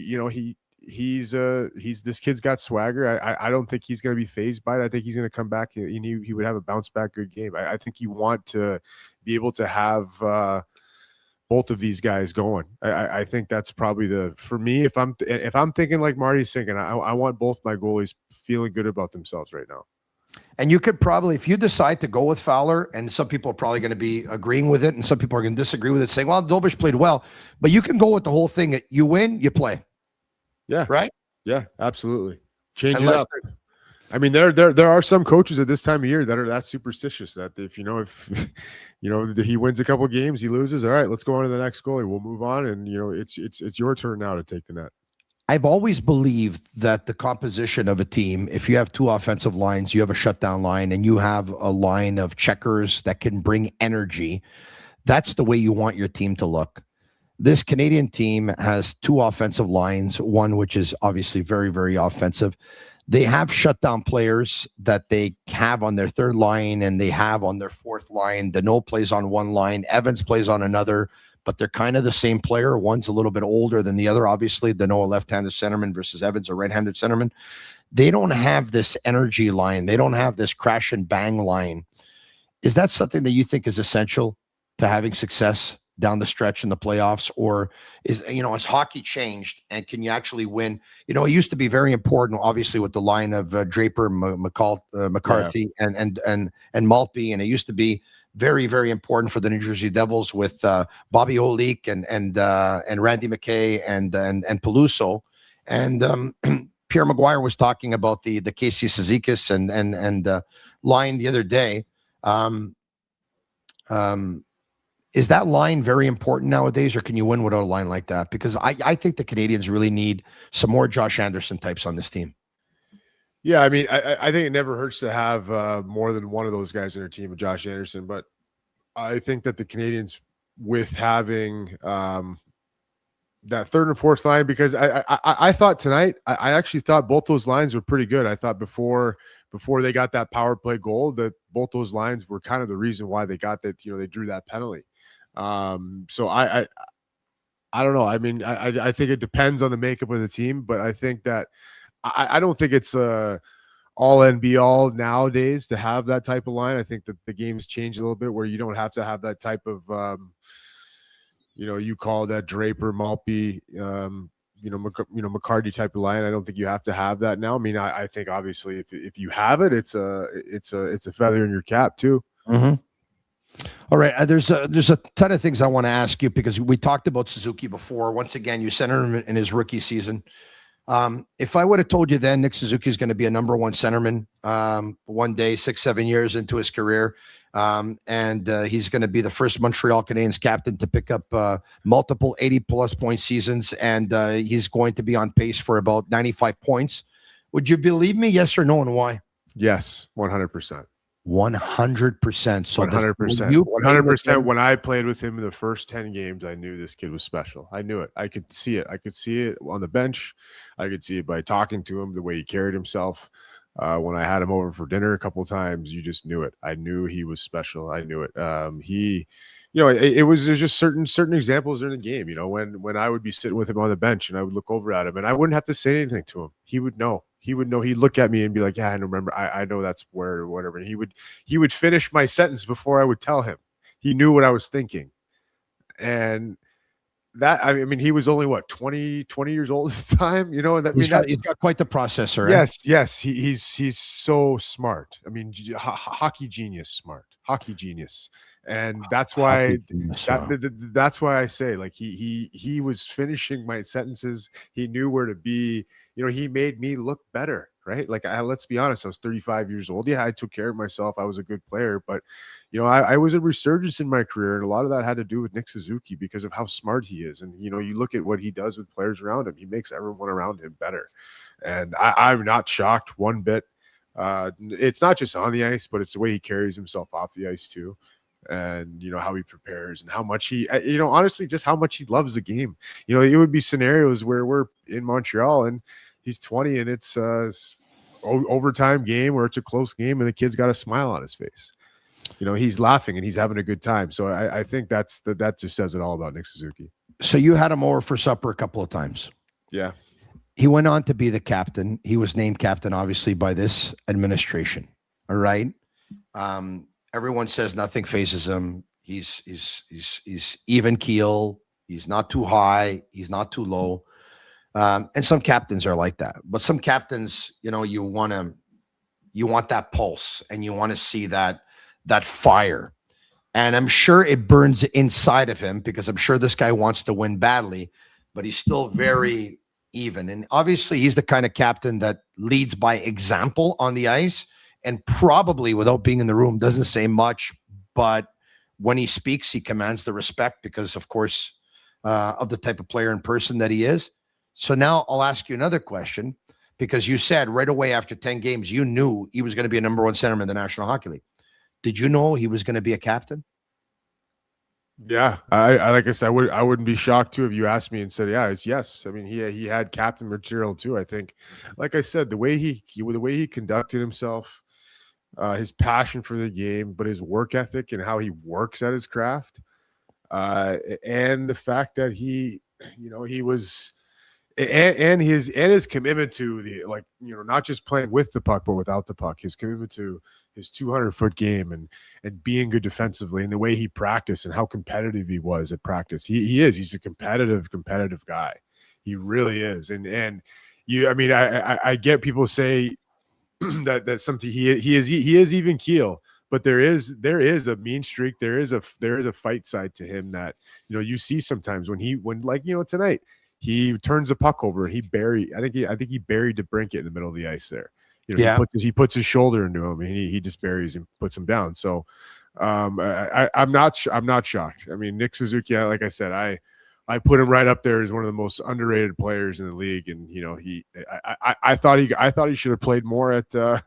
he's this kid's got swagger. I don't think he's going to be fazed by it. I think he's going to come back and he would have a bounce back good game. I think you want to be able to have both of these guys going. I think that's probably for me, if I'm thinking like Marty's thinking, I want both my goalies feeling good about themselves right now. And you could probably, if you decide to go with Fowler, and some people are probably going to be agreeing with it, and some people are going to disagree with it, saying, well, Dolbesh played well, but you can go with the whole thing. You win, you play. Yeah. Right? Yeah, absolutely. Change Unless it up. I mean, there are some coaches at this time of year that are that superstitious that if he wins a couple of games, he loses. All right, let's go on to the next goalie. We'll move on, and it's your turn now to take the net. I've always believed that the composition of a team, if you have two offensive lines, you have a shutdown line, and you have a line of checkers that can bring energy, that's the way you want your team to look. This Canadian team has two offensive lines, one which is obviously very, very offensive. They have shutdown players that they have on their third line and they have on their fourth line. Danault plays on one line. Evans plays on another, but they're kind of the same player. One's a little bit older than the other. Obviously, Danault, a left-handed centerman versus Evans, a right-handed centerman. They don't have this energy line. They don't have this crash and bang line. Is that something that you think is essential to having success down the stretch in the playoffs? Or has hockey changed, and can you actually win? It used to be very important, obviously, with the line of Draper, McCarthy, and Maltby, and it used to be very, very important for the New Jersey Devils with Bobby Olik and Randy McKay and Peluso, and Pierre McGuire was talking about the Casey Cizikas and line the other day. Is that line very important nowadays, or can you win without a line like that? Because I think the Canadians really need some more Josh Anderson types on this team. Yeah, I mean, I think it never hurts to have more than one of those guys in their team with Josh Anderson, but I think that the Canadians, with having that third and fourth line, because I thought tonight, I actually thought both those lines were pretty good. I thought before they got that power play goal, that both those lines were kind of the reason why they got that, they drew that penalty. So I don't know. I mean, I think it depends on the makeup of the team, but I think that I don't think it's all and be all nowadays to have that type of line. I think that the game's changed a little bit where you don't have to have that type of, you call that Draper, Maltby, McCarty type of line. I don't think you have to have that now. I mean, I think obviously if you have it, it's a feather in your cap too. Mm-hmm. All right. There's a ton of things I want to ask you, because we talked about Suzuki before. Once again, you centered him in his rookie season. If I would have told you then Nick Suzuki is going to be a number one centerman one day, 6-7 years into his career, and he's going to be the first Montreal Canadiens captain to pick up multiple 80-plus point seasons, and he's going to be on pace for about 95 points. Would you believe me? Yes or no, and why? Yes, 100%. 100%. So 100%. 100%. When I played with him in the first 10 games, I knew this kid was special. I knew it. I could see it. I could see it on the bench. I could see it by talking to him, the way he carried himself. When I had him over for dinner a couple of times, you just knew it. I knew he was special. I knew it. It was just certain examples during the game. When I would be sitting with him on the bench and I would look over at him and I wouldn't have to say anything to him. He would know. He would know. He'd look at me and be like, "Yeah, I remember. I know that's where or whatever." And he would finish my sentence before I would tell him. He knew what I was thinking, and that, I mean, he was only what, 20 years old at the time, you know, and that, He's got quite the processor. Yes. He's so smart. I mean, hockey genius, smart hockey genius. And that's why that's why I say, like, he was finishing my sentences. He knew where to be. You know, he made me look better, right? Like, let's be honest, I was 35 years old. Yeah, I took care of myself. I was a good player, but you know, I was a resurgence in my career, and a lot of that had to do with Nick Suzuki because of how smart he is. And you know, you look at what he does with players around him; he makes everyone around him better. And I'm not shocked one bit. It's not just on the ice, but it's the way he carries himself off the ice too. And you know, how he prepares and how much he, you know, honestly, just how much he loves the game. You know, it would be scenarios where we're in Montreal and he's 20 and it's overtime game or it's a close game and the kid's got a smile on his face. You know, he's laughing and he's having a good time. So I think that just says it all about Nick Suzuki. So you had him over for supper a couple of times. Yeah. He went on to be the captain. He was named captain, obviously, by this administration. All right. Everyone says nothing phases him. He's even keel. He's not too high. He's not too low. And some captains are like that. But some captains, you know, you want that pulse and you want to see that fire. And I'm sure it burns inside of him because I'm sure this guy wants to win badly, but he's still very even. And obviously he's the kind of captain that leads by example on the ice. And probably without being in the room doesn't say much, but when he speaks, he commands the respect because, of course, of the type of player and person that he is. So now I'll ask you another question because you said right away after 10 games, you knew he was going to be a number one centerman in the National Hockey League. Did you know he was going to be a captain? Yeah, I like I said, I wouldn't be shocked too if you asked me and said, yeah, it's yes. I mean, he had captain material too. I think, like I said, the way he conducted himself, his passion for the game, but his work ethic and how he works at his craft, and the fact that he was, and his commitment to the, like, you know, not just playing with the puck but without the puck, his commitment to his 200-foot game and being good defensively, and the way he practiced and how competitive he was at practice. He's a competitive guy. He really is. And you, I mean, I get people say that something he is even keel, but there is a mean streak. There is a fight side to him that, you know, you see sometimes when like, you know, tonight he turns the puck over and I think he buried DeBrincat in the middle of the ice there. You know, yeah. He puts his shoulder into him and he just buries him, puts him down. So I'm not shocked. I mean, Nick Suzuki, like I said, I put him right up there as one of the most underrated players in the league. And, you know, I thought he should have played more at the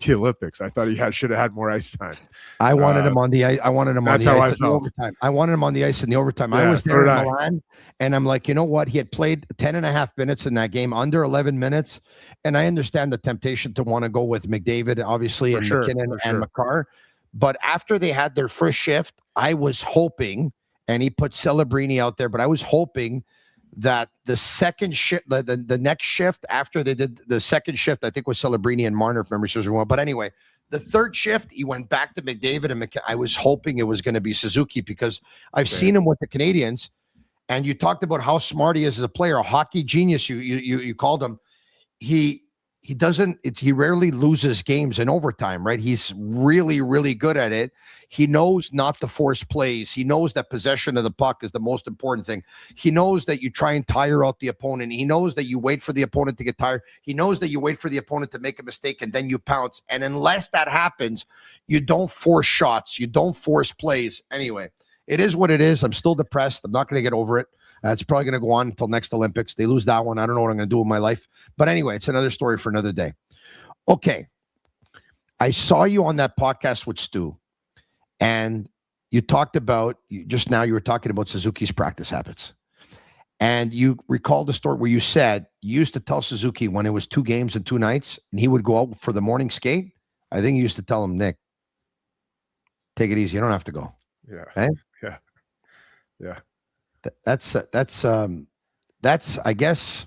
Olympics. I thought he should have had more ice time. I wanted him on the ice. I wanted him on the ice in the overtime. I wanted him on the ice in the overtime. Yeah, I was there in Milan, and I'm like, you know what? He had played 10.5 minutes in that game, under 11 minutes. And I understand the temptation to want to go with McDavid, obviously, and McKinnon and McCarr. But after they had their first shift, I was hoping, and he put Celebrini out there, but I was hoping that the second shift, the next shift after they did the second shift, I think was Celebrini and Marner, if memory serves me well. But anyway, the third shift, he went back to McDavid and I was hoping it was going to be Suzuki because I've seen him with the Canadiens, and you talked about how smart he is as a player, a hockey genius. You called him. He rarely loses games in overtime, right? He's really, really good at it. He knows not to force plays. He knows that possession of the puck is the most important thing. He knows that you try and tire out the opponent. He knows that you wait for the opponent to get tired. He knows that you wait for the opponent to make a mistake and then you pounce. And unless that happens, you don't force shots. You don't force plays. Anyway, it is what it is. I'm still depressed. I'm not going to get over it. It's probably going to go on until next Olympics. They lose that one. I don't know what I'm going to do with my life. But anyway, it's another story for another day. Okay. I saw you on that podcast with Stu, and you talked about, just now you were talking about Suzuki's practice habits. And you recalled the story where you said you used to tell Suzuki when it was 2 games and 2 nights, and he would go out for the morning skate. I think you used to tell him, Nick, take it easy. You don't have to go. Yeah. Okay? Yeah. That's I guess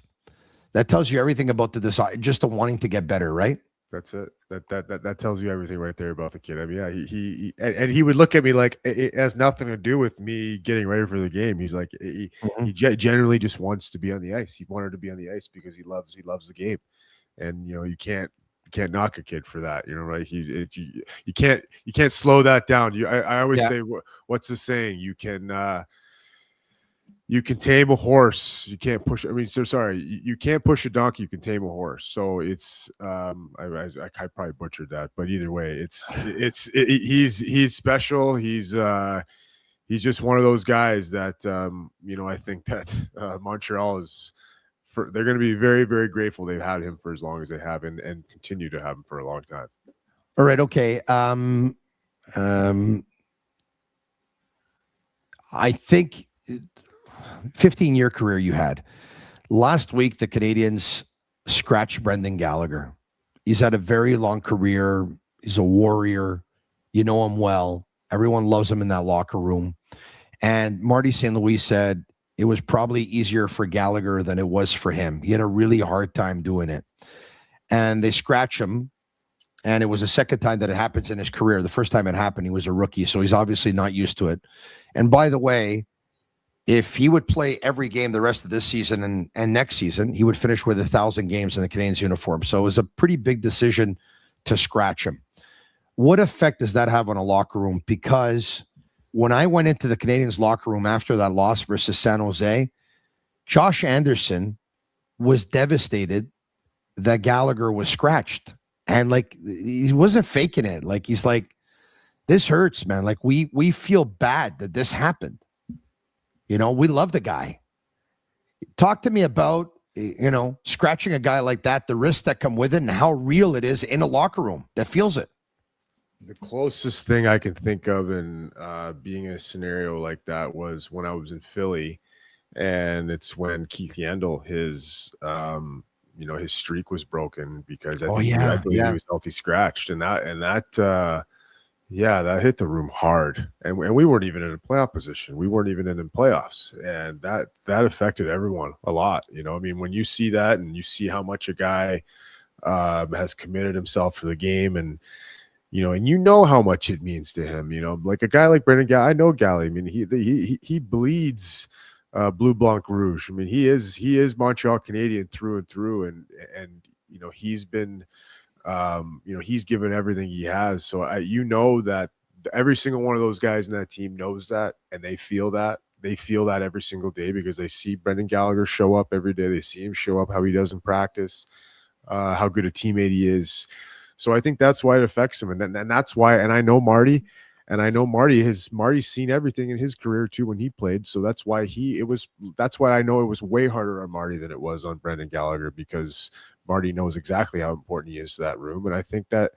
that tells you everything about the desire, just the wanting to get better, right? That's it. That tells you everything right there about the kid. I mean, yeah, and he would look at me like it has nothing to do with me getting ready for the game. He's like, he generally just wants to be on the ice. He wanted to be on the ice because he loves the game, and you can't knock a kid for that, right? You can't slow that down. I always say, what's the saying? You can tame a horse. You can't push. I mean, so sorry. You can't push a donkey. You can tame a horse. So it's. I probably butchered that, but either way, he's special. He's just one of those guys that I think that Montreal is. They're going to be very, very grateful they've had him for as long as they have, and continue to have him for a long time. All right. Okay. I think 15-year career you had. Last week, the Canadiens scratched Brendan Gallagher. He's had a very long career. He's a warrior. You know him well. Everyone loves him in that locker room. And Marty St. Louis said it was probably easier for Gallagher than it was for him. He had a really hard time doing it. And they scratch him. And it was the second time that it happens in his career. The first time it happened, he was a rookie. So he's obviously not used to it. And by the way, if he would play every game the rest of this season and next season, he would finish with 1,000 games in the Canadiens uniform. So it was a pretty big decision to scratch him. What effect does that have on a locker room? Because when I went into the Canadiens locker room after that loss versus San Jose, Josh Anderson was devastated that Gallagher was scratched. And he wasn't faking it. He's like, this hurts, man. We feel bad that this happened. We love the guy. Talk to me about, scratching a guy like that, the risks that come with it, and how real it is in a locker room that feels it. The closest thing I can think of in being in a scenario like that was when I was in Philly, and it's when Keith Yandel, his streak was broken because I believe he was healthy scratched, and that hit the room hard, and we weren't even in a playoff position. We weren't even in the playoffs, and that affected everyone a lot. I mean, when you see that and you see how much a guy has committed himself for the game, and how much it means to him. Like a guy like Brendan Gallagher. I know Gallagher. I mean, he bleeds blue blanc rouge. I mean, he is Montreal Canadien through and through, and he's been. He's given everything he has. So that every single one of those guys in that team knows that, and they feel that. They feel that every single day because they see Brendan Gallagher show up every day. They see him show up, how he does in practice, how good a teammate he is. So I think that's why it affects him. And that's why, and I know Marty, Marty's seen everything in his career too when he played. So that's why I know it was way harder on Marty than it was on Brendan Gallagher, because Marty knows exactly how important he is to that room. And I think that,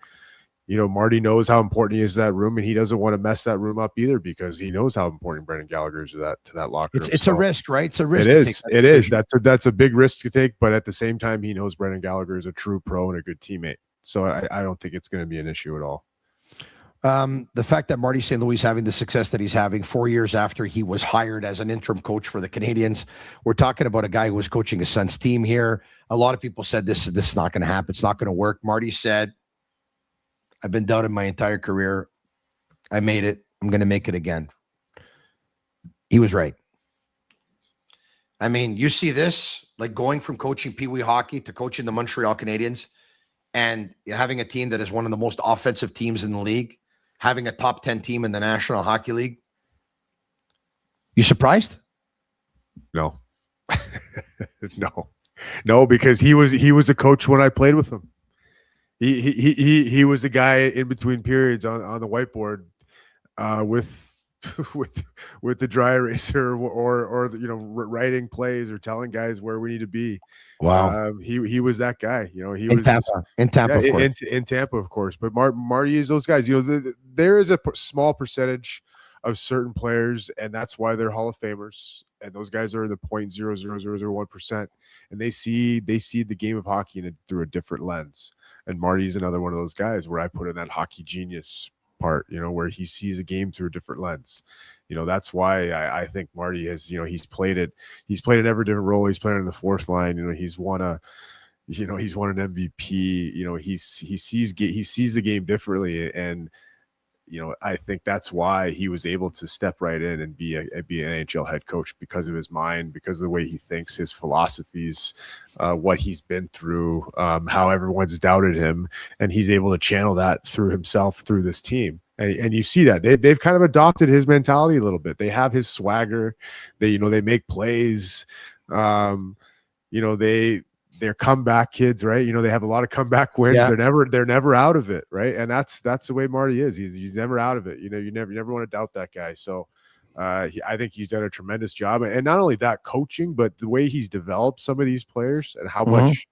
Marty knows how important he is to that room, and he doesn't want to mess that room up either, because he knows how important Brendan Gallagher is to that locker room. It's a risk, right? It's a risk. It is. That's a big risk to take. But at the same time, he knows Brendan Gallagher is a true pro and a good teammate. So I don't think it's going to be an issue at all. The fact that Marty St. Louis is having the success that he's having 4 years after he was hired as an interim coach for the Canadiens. We're talking about a guy who was coaching his son's team here. A lot of people said this is not going to happen. It's not going to work. Marty said, I've been doubted my entire career. I made it. I'm going to make it again. He was right. I mean, you see this, like going from coaching Pee Wee hockey to coaching the Montreal Canadiens, and having a team that is one of the most offensive teams in the league, having a top 10 team in the National Hockey League. You surprised? No. No, because he was a coach when I played with him. He was a guy in between periods on the whiteboard with the dry eraser or writing plays or telling guys where we need to be. Wow. He was that guy. He was in Tampa, of course. In Tampa, of course. But Marty is those guys. There is a small percentage of certain players, and that's why they're Hall of Famers. And those guys are the 0.00001%, and they see the game of hockey through a different lens. And Marty's another one of those guys where I put in that hockey genius part, where he sees a game through a different lens. That's why I think Marty has, he's played in every different role. He's played in the fourth line. He's won he's won an MVP. He sees the game differently, and I think that's why he was able to step right in and be an NHL head coach, because of his mind, because of the way he thinks, his philosophies, what he's been through, how everyone's doubted him, and he's able to channel that through himself, through this team. And you see that they've kind of adopted his mentality a little bit. They have his swagger. They make plays. They're comeback kids, right? They have a lot of comeback wins. Yeah. They're never out of it, right? And that's the way Marty is. He's never out of it. You never want to doubt that guy. So I think he's done a tremendous job. And not only that, coaching, but the way he's developed some of these players, and how much,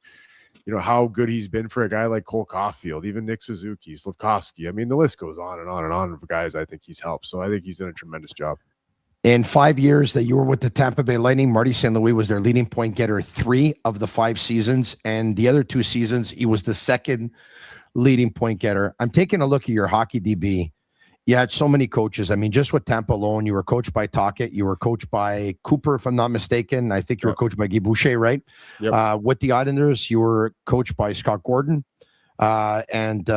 how good he's been for a guy like Cole Caulfield, even Nick Suzuki, Slavkovsky. I mean, the list goes on and on and on of guys I think he's helped. So I think he's done a tremendous job. In 5 years that you were with the Tampa Bay Lightning, Marty St. Louis was their leading point getter 3 of the 5 seasons. And the other 2 seasons, he was the second leading point getter. I'm taking a look at your hockey DB. You had so many coaches. I mean, just with Tampa alone, you were coached by Tocchet. You were coached by Cooper, if I'm not mistaken. I think you were coached by Guy Boucher, right? Yep. With the Islanders, you were coached by Scott Gordon. And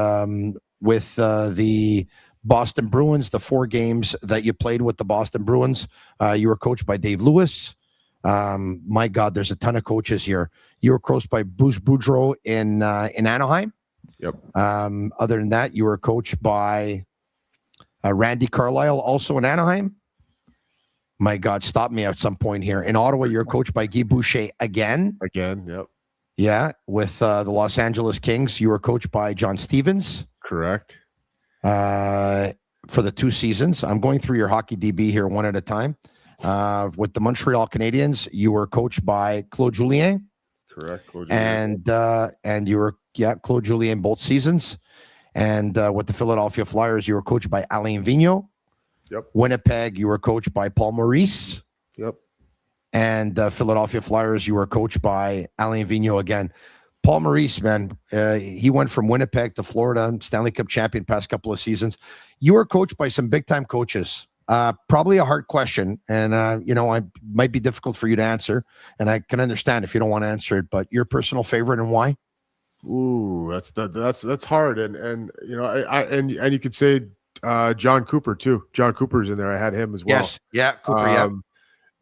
with the Boston Bruins, the 4 games that you played with the Boston Bruins, you were coached by Dave Lewis. My God, there's a ton of coaches here. You were coached by Bruce Boudreau in Anaheim. Yep. Other than that, you were coached by Randy Carlyle, also in Anaheim. My God, stop me at some point here. In Ottawa, you're coached by Guy Boucher again. Yep. Yeah. With the Los Angeles Kings, you were coached by John Stevens. Correct. For the 2 seasons. I'm going through your hockey DB here one at a time. With the Montreal Canadiens, you were coached by Claude Julien. Correct. Claude Julien. And you were Claude Julien both seasons. And with the Philadelphia Flyers, you were coached by Alain Vigneault. Yep. Winnipeg, you were coached by Paul Maurice. Yep. And Philadelphia Flyers, you were coached by Alain Vigneault again. Paul Maurice, man, he went from Winnipeg to Florida, Stanley Cup champion past couple of seasons. You were coached by some big-time coaches. Probably a hard question, and it might be difficult for you to answer, and I can understand if you don't want to answer it. But your personal favorite and why? Ooh, that's hard, and you could say John Cooper too. John Cooper's in there. I had him as well. Yes, yeah, Cooper.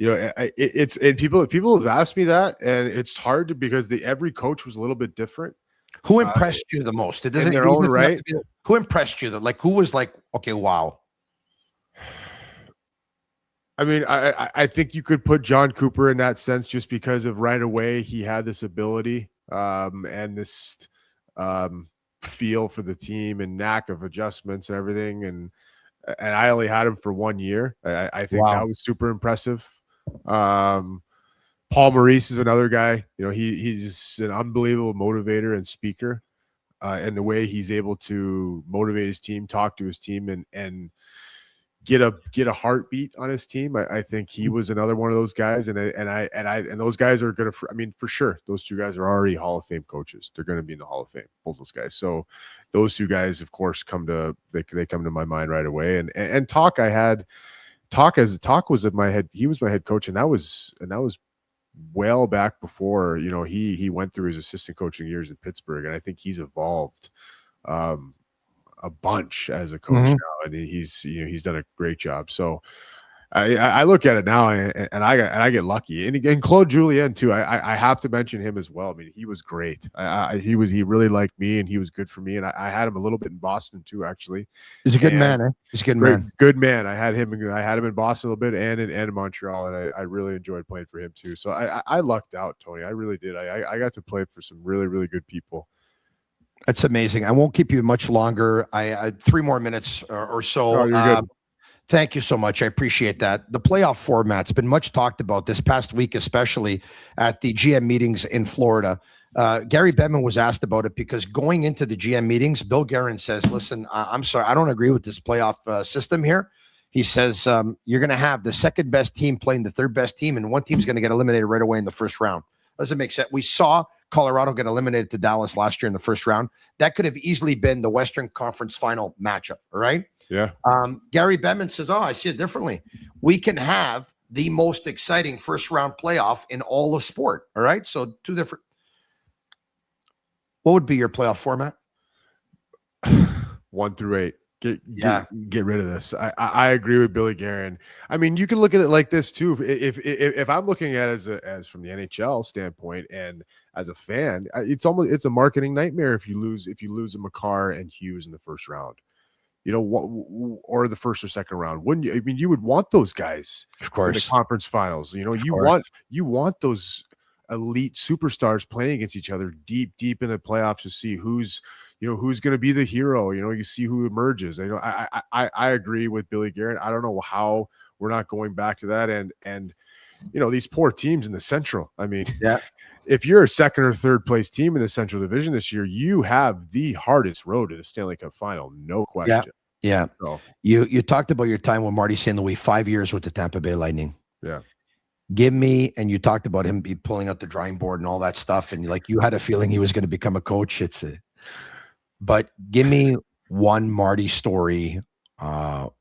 It's and people have asked me that, and it's hard because every coach was a little bit different. Who impressed you the most? It doesn't. In their own right. Who impressed you? Who was like, okay, wow. I mean, I think you could put John Cooper in that sense, just because of right away he had this ability and this feel for the team and knack of adjustments and everything, and I only had him for 1 year. I think that was super impressive. Paul Maurice is another guy. He's an unbelievable motivator and speaker, and the way he's able to motivate his team, talk to his team, and get a heartbeat on his team. I think he was another one of those guys, and those guys are gonna. I mean, for sure, those 2 guys are already Hall of Fame coaches. They're going to be in the Hall of Fame, both those guys. So those 2 guys, of course, come to my mind right away. And Talk was at my head. He was my head coach, and that was well back before he went through his assistant coaching years in Pittsburgh, and I think he's evolved a bunch as a coach now, and he's done a great job. So I look at it now, and I get lucky. And Claude Julien too. I have to mention him as well. I mean, he was great. He really liked me, and he was good for me. And I had him a little bit in Boston too, actually. He's a good man. Eh? He's a good man. Good man. I had him in Boston a little bit, and in Montreal, and I really enjoyed playing for him too. So I lucked out, Tony. I really did. I got to play for some really, really good people. That's amazing. I won't keep you much longer. I 3 more minutes or so. Oh, you're good. Thank you so much. I appreciate that. The playoff format's been much talked about this past week, especially at the GM meetings in Florida. Gary Bettman was asked about it because going into the GM meetings, Bill Guerin says, listen, I'm sorry, I don't agree with this playoff system here. He says, you're going to have the second best team playing the third best team, and one team's going to get eliminated right away in the first round. Doesn't make sense. We saw Colorado get eliminated to Dallas last year in the first round. That could have easily been the Western Conference final matchup, all right? Yeah. Gary Bettman says, I see it differently. We can have the most exciting first round playoff in all of sport. All right. So 2 different. What would be your playoff format? 1 through 8. Get rid of this. I agree with Billy Guerin. I mean, you can look at it like this too. If I'm looking at it as from the NHL standpoint and as a fan, it's a marketing nightmare if you lose a McCarr and Hughes in the first round. Or the first or second round. Wouldn't you? I mean, you would want those guys, of course, in the conference finals. You want those elite superstars playing against each other deep in the playoffs to see who's going to be the hero. You see who emerges. I agree with Billy Guerin. I don't know how we're not going back to that. And these poor teams in the Central. I mean, yeah. If you're a second or third place team in the Central Division this year, you have the hardest road to the Stanley Cup final, no question. Yeah. So, you talked about your time with Marty St. Louis, 5 years with the Tampa Bay Lightning. Yeah. And you talked about him pulling out the drawing board and all that stuff, and you had a feeling he was going to become a coach. But give me one Marty story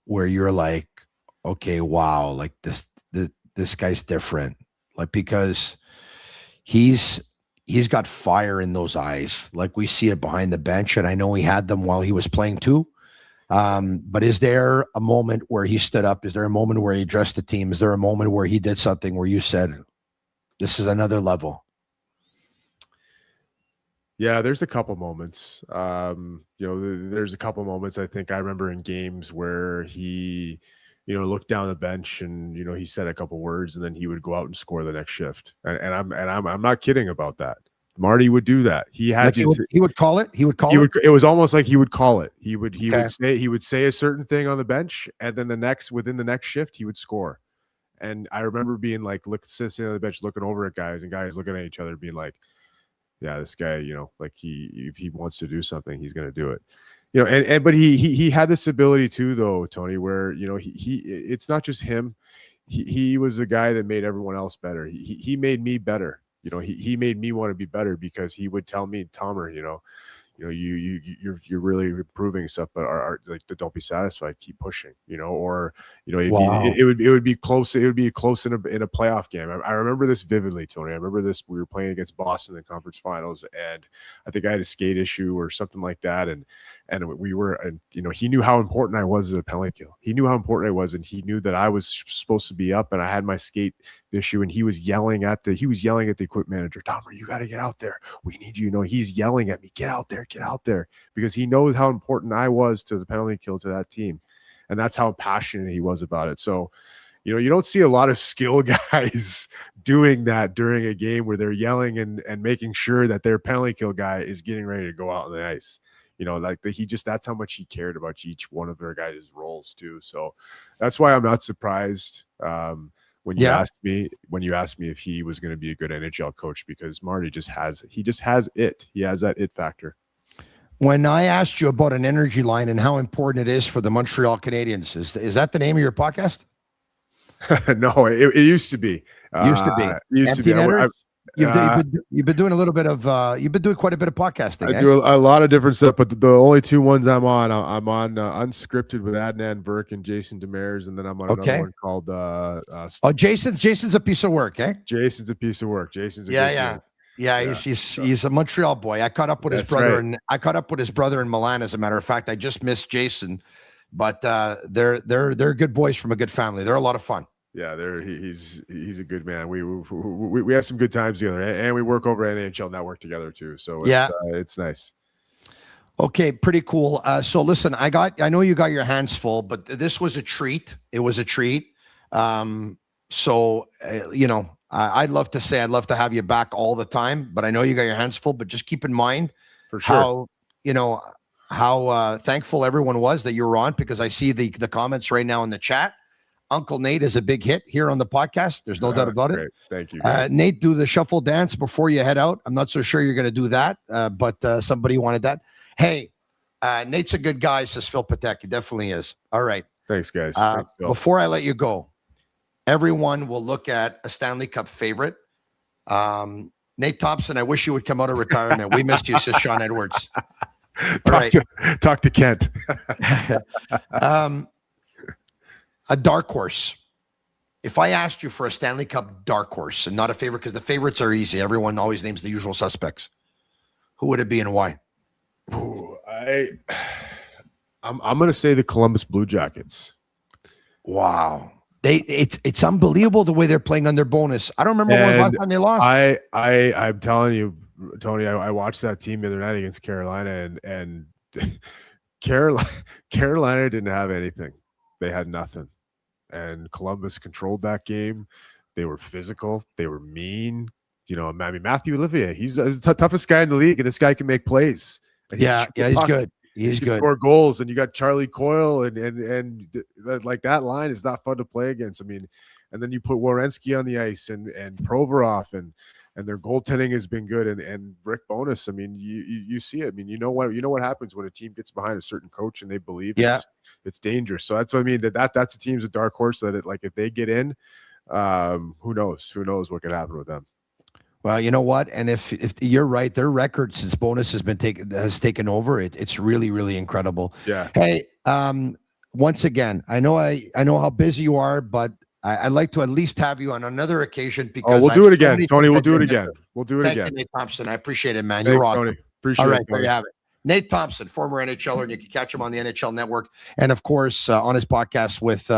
where you're like, okay, wow, like this guy's different, like because he's got fire in those eyes, like we see it behind the bench, and I know he had them while he was playing too. But is there a moment where he stood up? Is there a moment where he addressed the team? Is there a moment where he did something where you said, this is another level? Yeah, there's a couple moments. There's a couple moments I think I remember in games where he, looked down the bench and, he said a couple words and then he would go out and score the next shift. And I'm not kidding about that. Marty would do that. He would call it. It was almost like he would call it. He would say a certain thing on the bench, and then within the next shift he would score. And I remember being like, sitting on the bench, looking over at guys looking at each other, being like, yeah, this guy, like if he wants to do something, he's going to do it. But he had this ability too, though, Tony, where it's not just him. He was a guy that made everyone else better. He made me better. He made me want to be better because he would tell me, Tomer, you're really improving stuff, but don't be satisfied, keep pushing, or it would be close. It would be close in a playoff game. I remember this vividly, Tony. I remember this. We were playing against Boston in the conference finals, and I think I had a skate issue or something like that, and we were, and he knew how important I was as a penalty kill. He knew how important I was, and he knew that I was supposed to be up, and I had my skate issue, and he was yelling at the equipment manager, Tomer, you got to get out there. We need you. He's yelling at me, get out there, because he knows how important I was to the penalty kill to that team, and that's how passionate he was about it. So, you don't see a lot of skill guys doing that during a game where they're yelling and making sure that their penalty kill guy is getting ready to go out on the ice. That's how much he cared about each one of their guys' roles too. So that's why I'm not surprised when you asked me if he was going to be a good NHL coach, because Marty just has it. He has that it factor. When I asked you about an energy line and how important it is for the Montreal Canadiens, is that the name of your podcast? No, it used to be. You've been doing a little bit of you've been doing quite a bit of podcasting. I do a lot of different stuff, but the only two ones I'm on Unscripted with Adnan Burke and Jason Demers, and then I'm on another one called Jason's a piece of work, eh? Jason's a piece of work. He's a Montreal boy. I caught up with his brother, and I caught up with his brother in Milan. As a matter of fact, I just missed Jason, but they're good boys from a good family. They're a lot of fun. Yeah, he's a good man. We have some good times together, and we work over at NHL Network together too. So it's nice. Okay, pretty cool. So listen, I know you got your hands full, but this was a treat. It was a treat. I'd love to say I'd love to have you back all the time, but I know you got your hands full. But just keep in mind for sure how thankful everyone was that you were on, because I see the comments right now in the chat. Uncle Nate is a big hit here on the podcast. There's no doubt about it. Thank you. Nate, do the shuffle dance before you head out. I'm not so sure you're going to do that, but somebody wanted that. Hey, Nate's a good guy, says Phil Patek. He definitely is. All right. Thanks, guys. Before I let you go, everyone will look at a Stanley Cup favorite. Nate Thompson, I wish you would come out of retirement. We missed you, says Sean Edwards. Talk to Kent. A dark horse. If I asked you for a Stanley Cup dark horse and not a favorite, because the favorites are easy. Everyone always names the usual suspects. who would it be and why? Ooh, I'm going to say the Columbus Blue Jackets. Wow. It's unbelievable the way they're playing on their bonus. I don't remember when was the last time they lost. I'm telling you, Tony, I watched that team the other night against Carolina, and Carolina didn't have anything. They had nothing. And Columbus controlled that game. They were physical. They were mean. You know, I mean, Matthew Olivier, he's the toughest guy in the league, and this guy can make play. Yeah, he's good. He's good. Score goals, and you got Charlie Coyle, and like that line is not fun to play against. I mean, and then you put Werenski on the ice, and Provorov, and their goaltending has been good, and Rick Bowness. I mean, you see it. I mean, you know what happens when a team gets behind a certain coach and they believe it's dangerous. So that's what I mean. That's a team's a dark horse that if they get in, who knows what could happen with them. Well, you know what? And if you're right, their record since Bonus has taken over, it's really, really incredible. Yeah. Hey, once again, I know how busy you are, but I'd like to at least have you on another occasion because we'll do it again, Tony. We'll do it again. Thank you, Nate Thompson. I appreciate it, man. Thanks, You're awesome. Tony. Appreciate All right, it. there you have it. Nate Thompson, former NHLer, and you can catch him on the NHL Network, and of course on his podcast with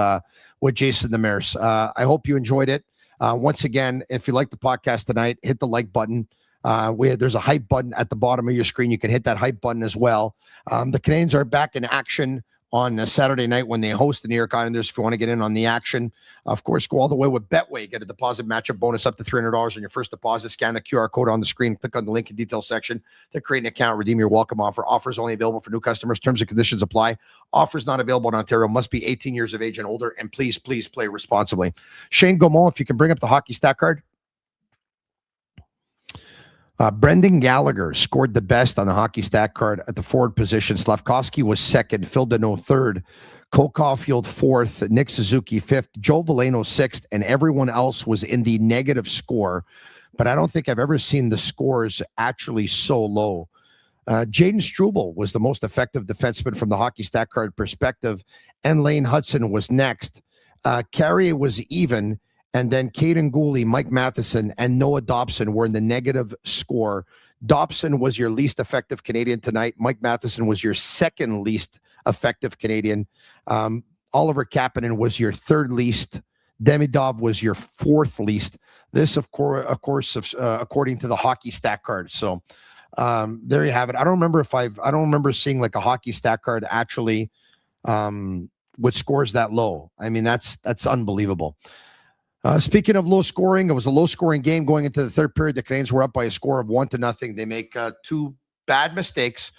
Jason Demers. I hope you enjoyed it. Once again, if you like the podcast tonight, hit the like button. There's a hype button at the bottom of your screen. You can hit that hype button as well. The Canadiens are back in action on Saturday night when they host the New York Islanders. If you want to get in on the action, of course, go all the way with Betway. Get a deposit matchup bonus up to $300 on your first deposit. Scan the QR code on the screen. Click on the link in detail section to create an account. Redeem your welcome offer. Offers only available for new customers. Terms and conditions apply. Offers not available in Ontario. Must be 18 years of age and older. And please play responsibly. Shane Gaumont, if you can bring up the hockey stat card. Brendan Gallagher scored the best on the hockey stat card at the forward position. Slavkovsky was second. Phil Deneau third. Cole Caulfield fourth. Nick Suzuki fifth. Joe Veleno sixth. And everyone else was in the negative score. But I don't think I've ever seen the scores actually so low. Jaden Struble was the most effective defenseman from the hockey stat card perspective. And Lane Hudson was next. Carrier was even. And then Caden Goalie, Mike Matheson, and Noah Dobson were in the negative score. Dobson was your least effective Canadian tonight. Mike Matheson was your second least effective Canadian. Oliver Kapanen was your third least. Demidov was your fourth least. This, of course, according to the hockey stat card. So there you have it. I don't remember seeing like a hockey stat card actually with scores that low. I mean, that's unbelievable. Speaking of low scoring, it was a low scoring game going into the third period. The Canadiens were up by a score of 1-0. They make two bad mistakes,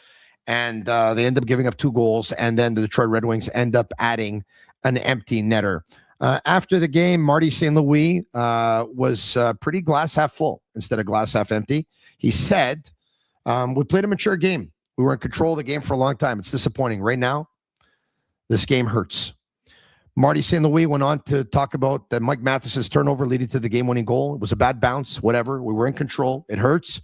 and they end up giving up 2 goals. And then the Detroit Red Wings end up adding an empty netter. After the game, Marty St. Louis was pretty glass half full instead of glass half empty. He said, we played a mature game. We were in control of the game for a long time. It's disappointing. Right now, this game hurts. Marty St. Louis went on to talk about Mike Matheson's turnover leading to the game-winning goal. It was a bad bounce, whatever. We were in control. It hurts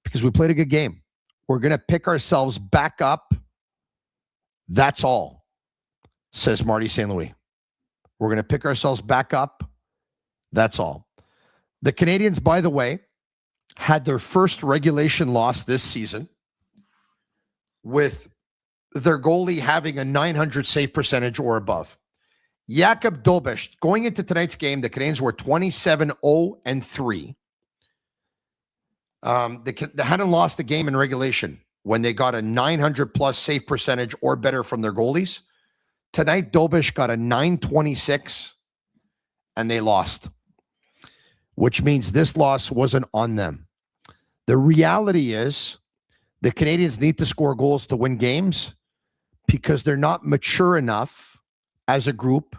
because we played a good game. We're going to pick ourselves back up. That's all, says Marty St. Louis. We're going to pick ourselves back up. That's all. The Canadiens, by the way, had their first regulation loss this season with their goalie having a .900 save percentage or above. Jakub Dobeš, going into tonight's game, the Canadiens were 27-0-3. They hadn't lost the game in regulation when they got a .900+ save percentage or better from their goalies. Tonight, Dobeš got a .926, and they lost, which means this loss wasn't on them. The reality is the Canadiens need to score goals to win games because they're not mature enough as a group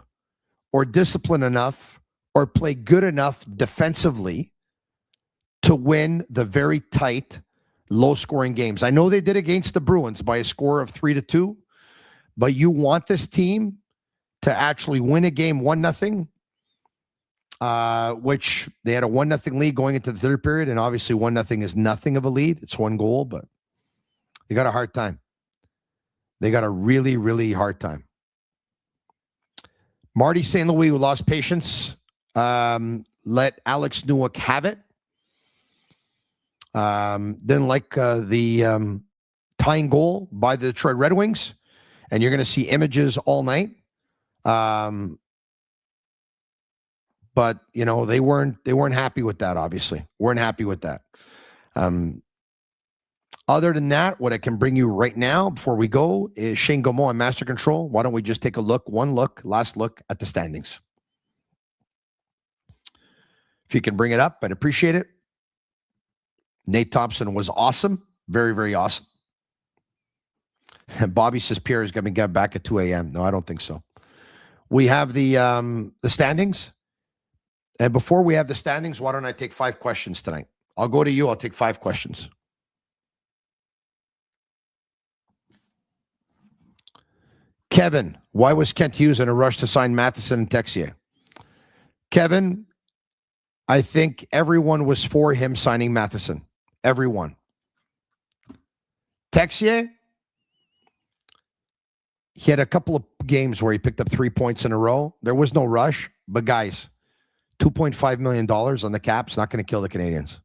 or disciplined enough or play good enough defensively to win the very tight, low-scoring games. I know they did against the Bruins by a score of 3-2, but you want this team to actually win a game 1-0, which they had a 1-0 lead going into the third period, and obviously 1-0 is nothing of a lead. It's 1 goal, but they got a hard time. They got a really, really hard time. Marty St. Louis, who lost patience, let Alex Newhook have it. Didn't like the tying goal by the Detroit Red Wings, and you're going to see images all night. But you know, they weren't happy with that. Obviously, weren't happy with that. Other than that, what I can bring you right now before we go is Shane Gaumont and Master Control. Why don't we just take a look, last look at the standings? If you can bring it up, I'd appreciate it. Nate Thompson was awesome. Very, very awesome. And Bobby says Pierre is going to get back at 2 a.m. No, I don't think so. We have the standings. And before we have the standings, why don't I take 5 questions tonight? I'll go to you. I'll take 5 questions. Kevin, why was Kent Hughes in a rush to sign Matheson and Texier? Kevin, I think everyone was for him signing Matheson. Everyone. Texier, he had a couple of games where he picked up 3 points in a row. There was no rush. But guys, $2.5 million on the cap's not going to kill the Canadiens.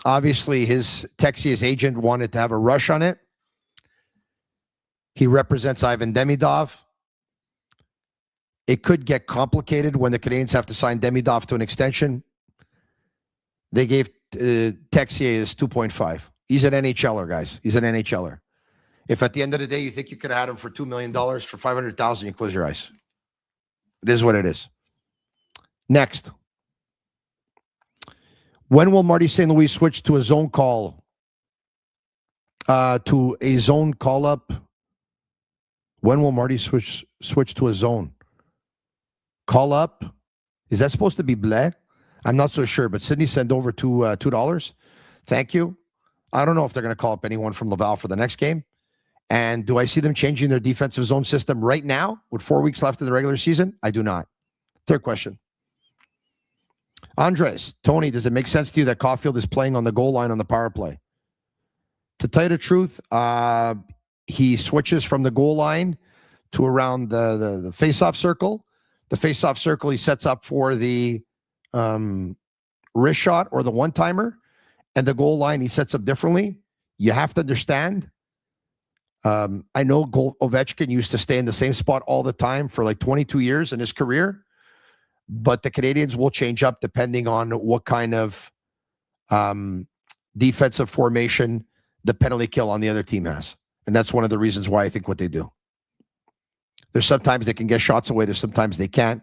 Obviously, Texier's agent wanted to have a rush on it. He represents Ivan Demidov. It could get complicated when the Canadiens have to sign Demidov to an extension. They gave Texier his 2.5. He's an NHLer, guys. He's an NHLer. If at the end of the day you think you could have had him for $2 million for $500,000, you close your eyes. It is what it is. Next. When will Marty St. Louis switch to a zone call? To a zone call up? When will Marty switch to a zone? Call up? Is that supposed to be bleh? I'm not so sure, but Sydney sent over $2. Thank you. I don't know if they're going to call up anyone from Laval for the next game. And do I see them changing their defensive zone system right now with 4 weeks left in the regular season? I do not. Third question. Andres, Tony, does it make sense to you that Caulfield is playing on the goal line on the power play? To tell you the truth, he switches from the goal line to around the face-off circle. The face-off circle he sets up for the wrist shot or the one-timer, and the goal line he sets up differently. You have to understand. I know Ovechkin used to stay in the same spot all the time for like 22 years in his career, but the Canadiens will change up depending on what kind of defensive formation the penalty kill on the other team has. And that's one of the reasons why I think what they do. There's sometimes they can get shots away. There's sometimes they can't.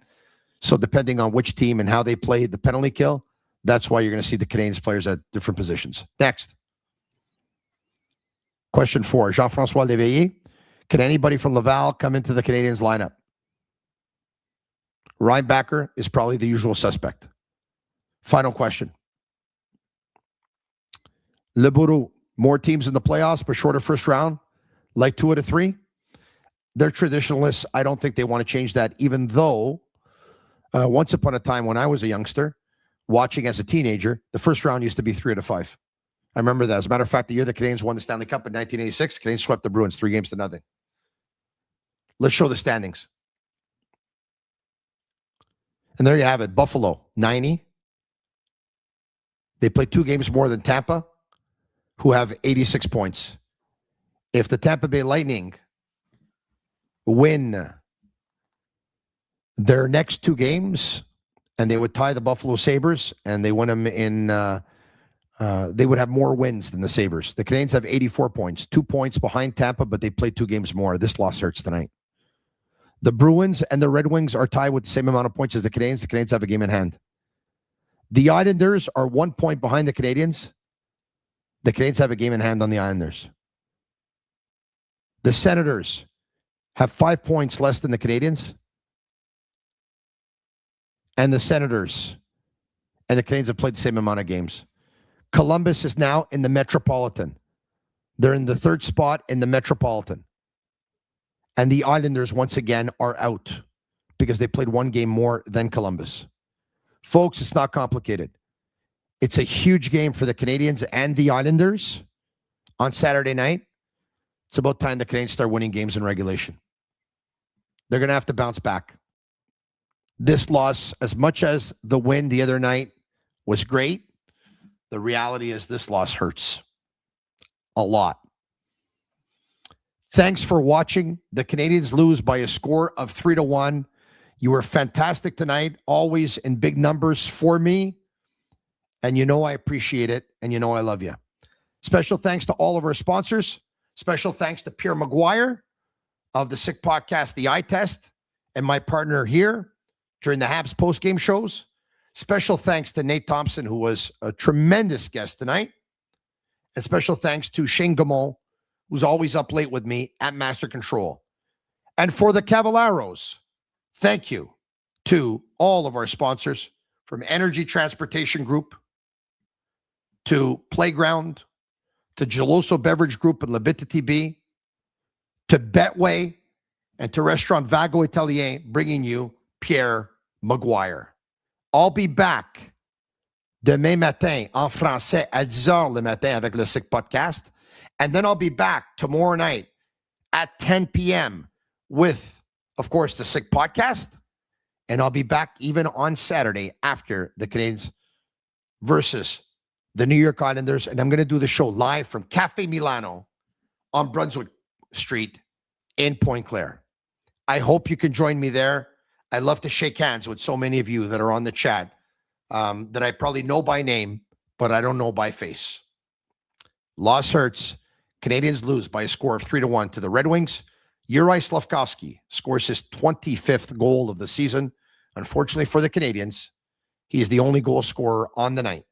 So depending on which team and how they play the penalty kill, that's why you're going to see the Canadiens players at different positions. Next. Question 4. Jean-François Léveillé. Can anybody from Laval come into the Canadiens lineup? Reinbacher is probably the usual suspect. Final question. Le Bourreau. More teams in the playoffs, but shorter first round. Like 2 out of 3. They're traditionalists. I don't think they want to change that, even though once upon a time when I was a youngster, watching as a teenager, the first round used to be 3 out of 5. I remember that. As a matter of fact, the year the Canadiens won the Stanley Cup in 1986, Canadiens swept the Bruins 3-0. Let's show the standings. And there you have it. Buffalo, 90. They played 2 games more than Tampa, who have 86 points. If the Tampa Bay Lightning win their next 2 games and they would tie the Buffalo Sabres and they win them in, they would have more wins than the Sabres. The Canadiens have 84 points, 2 points behind Tampa, but they played 2 games more. This loss hurts tonight. The Bruins and the Red Wings are tied with the same amount of points as the Canadiens. The Canadiens have a game in hand. The Islanders are 1 point behind the Canadiens. The Canadiens have a game in hand on the Islanders. The Senators have 5 points less than the Canadiens. And the Senators and the Canadiens have played the same amount of games. Columbus is now in the Metropolitan. They're in the 3rd spot in the Metropolitan. And the Islanders, once again, are out because they played 1 game more than Columbus. Folks, it's not complicated. It's a huge game for the Canadiens and the Islanders on Saturday night. It's about time the Canadiens start winning games in regulation. They're going to have to bounce back. This loss, as much as the win the other night was great, the reality is this loss hurts a lot. Thanks for watching. The Canadiens lose by a score of 3-1. You were fantastic tonight, always in big numbers for me. And you know I appreciate it, and you know I love you. Special thanks to all of our sponsors. Special thanks to Pierre McGuire of the Sick Podcast, The Eye Test, and my partner here during the Habs post-game shows. Special thanks to Nate Thompson, who was a tremendous guest tonight. And special thanks to Shane Gamon, who's always up late with me at Master Control. And for the Cavalleros, thank you to all of our sponsors, from Energy Transportation Group to Playground, to Geloso Beverage Group and Bittt Tibi, to Betway, and to Restaurant Vago Italien, bringing you Pierre McGuire. I'll be back demain matin en français à 10h le matin avec le Sick Podcast. And then I'll be back tomorrow night at 10 p.m. with, of course, the Sick Podcast. And I'll be back even on Saturday after the Canadiens versus the New York Islanders. And I'm going to do the show live from Cafe Milano on Brunswick Street in Point Claire. I hope you can join me there. I love to shake hands with so many of you that are on the chat that I probably know by name, but I don't know by face. Loss hurts. Canadiens lose by a score of 3-1 to the Red Wings. Juraj Slafkovsky scores his 25th goal of the season. Unfortunately for the Canadiens, he's the only goal scorer on the night.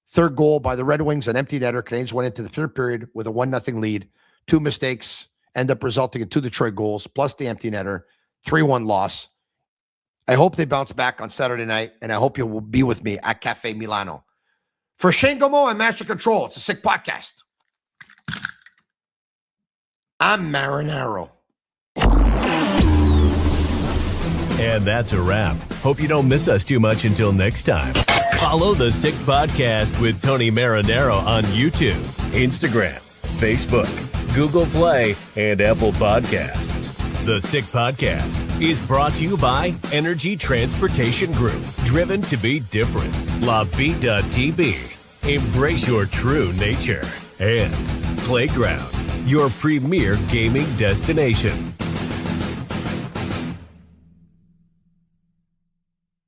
Third goal by the Red Wings, an empty netter. Canadiens went into the third period with a 1-0 lead. Two mistakes end up resulting in two Detroit goals, plus the empty netter. 3-1 loss. I hope they bounce back on Saturday night, and I hope you will be with me at Cafe Milano. For Shane Gamon and Master Control, it's a Sick Podcast. I'm Marinaro. And that's a wrap. Hope you don't miss us too much until next time. Follow the Sick Podcast with Tony Marinaro on YouTube, Instagram, Facebook, Google Play, and Apple Podcasts. The Sick Podcast is brought to you by Energy Transportation Group, driven to be different. La Vida TB, embrace your true nature. And Playground, your premier gaming destination.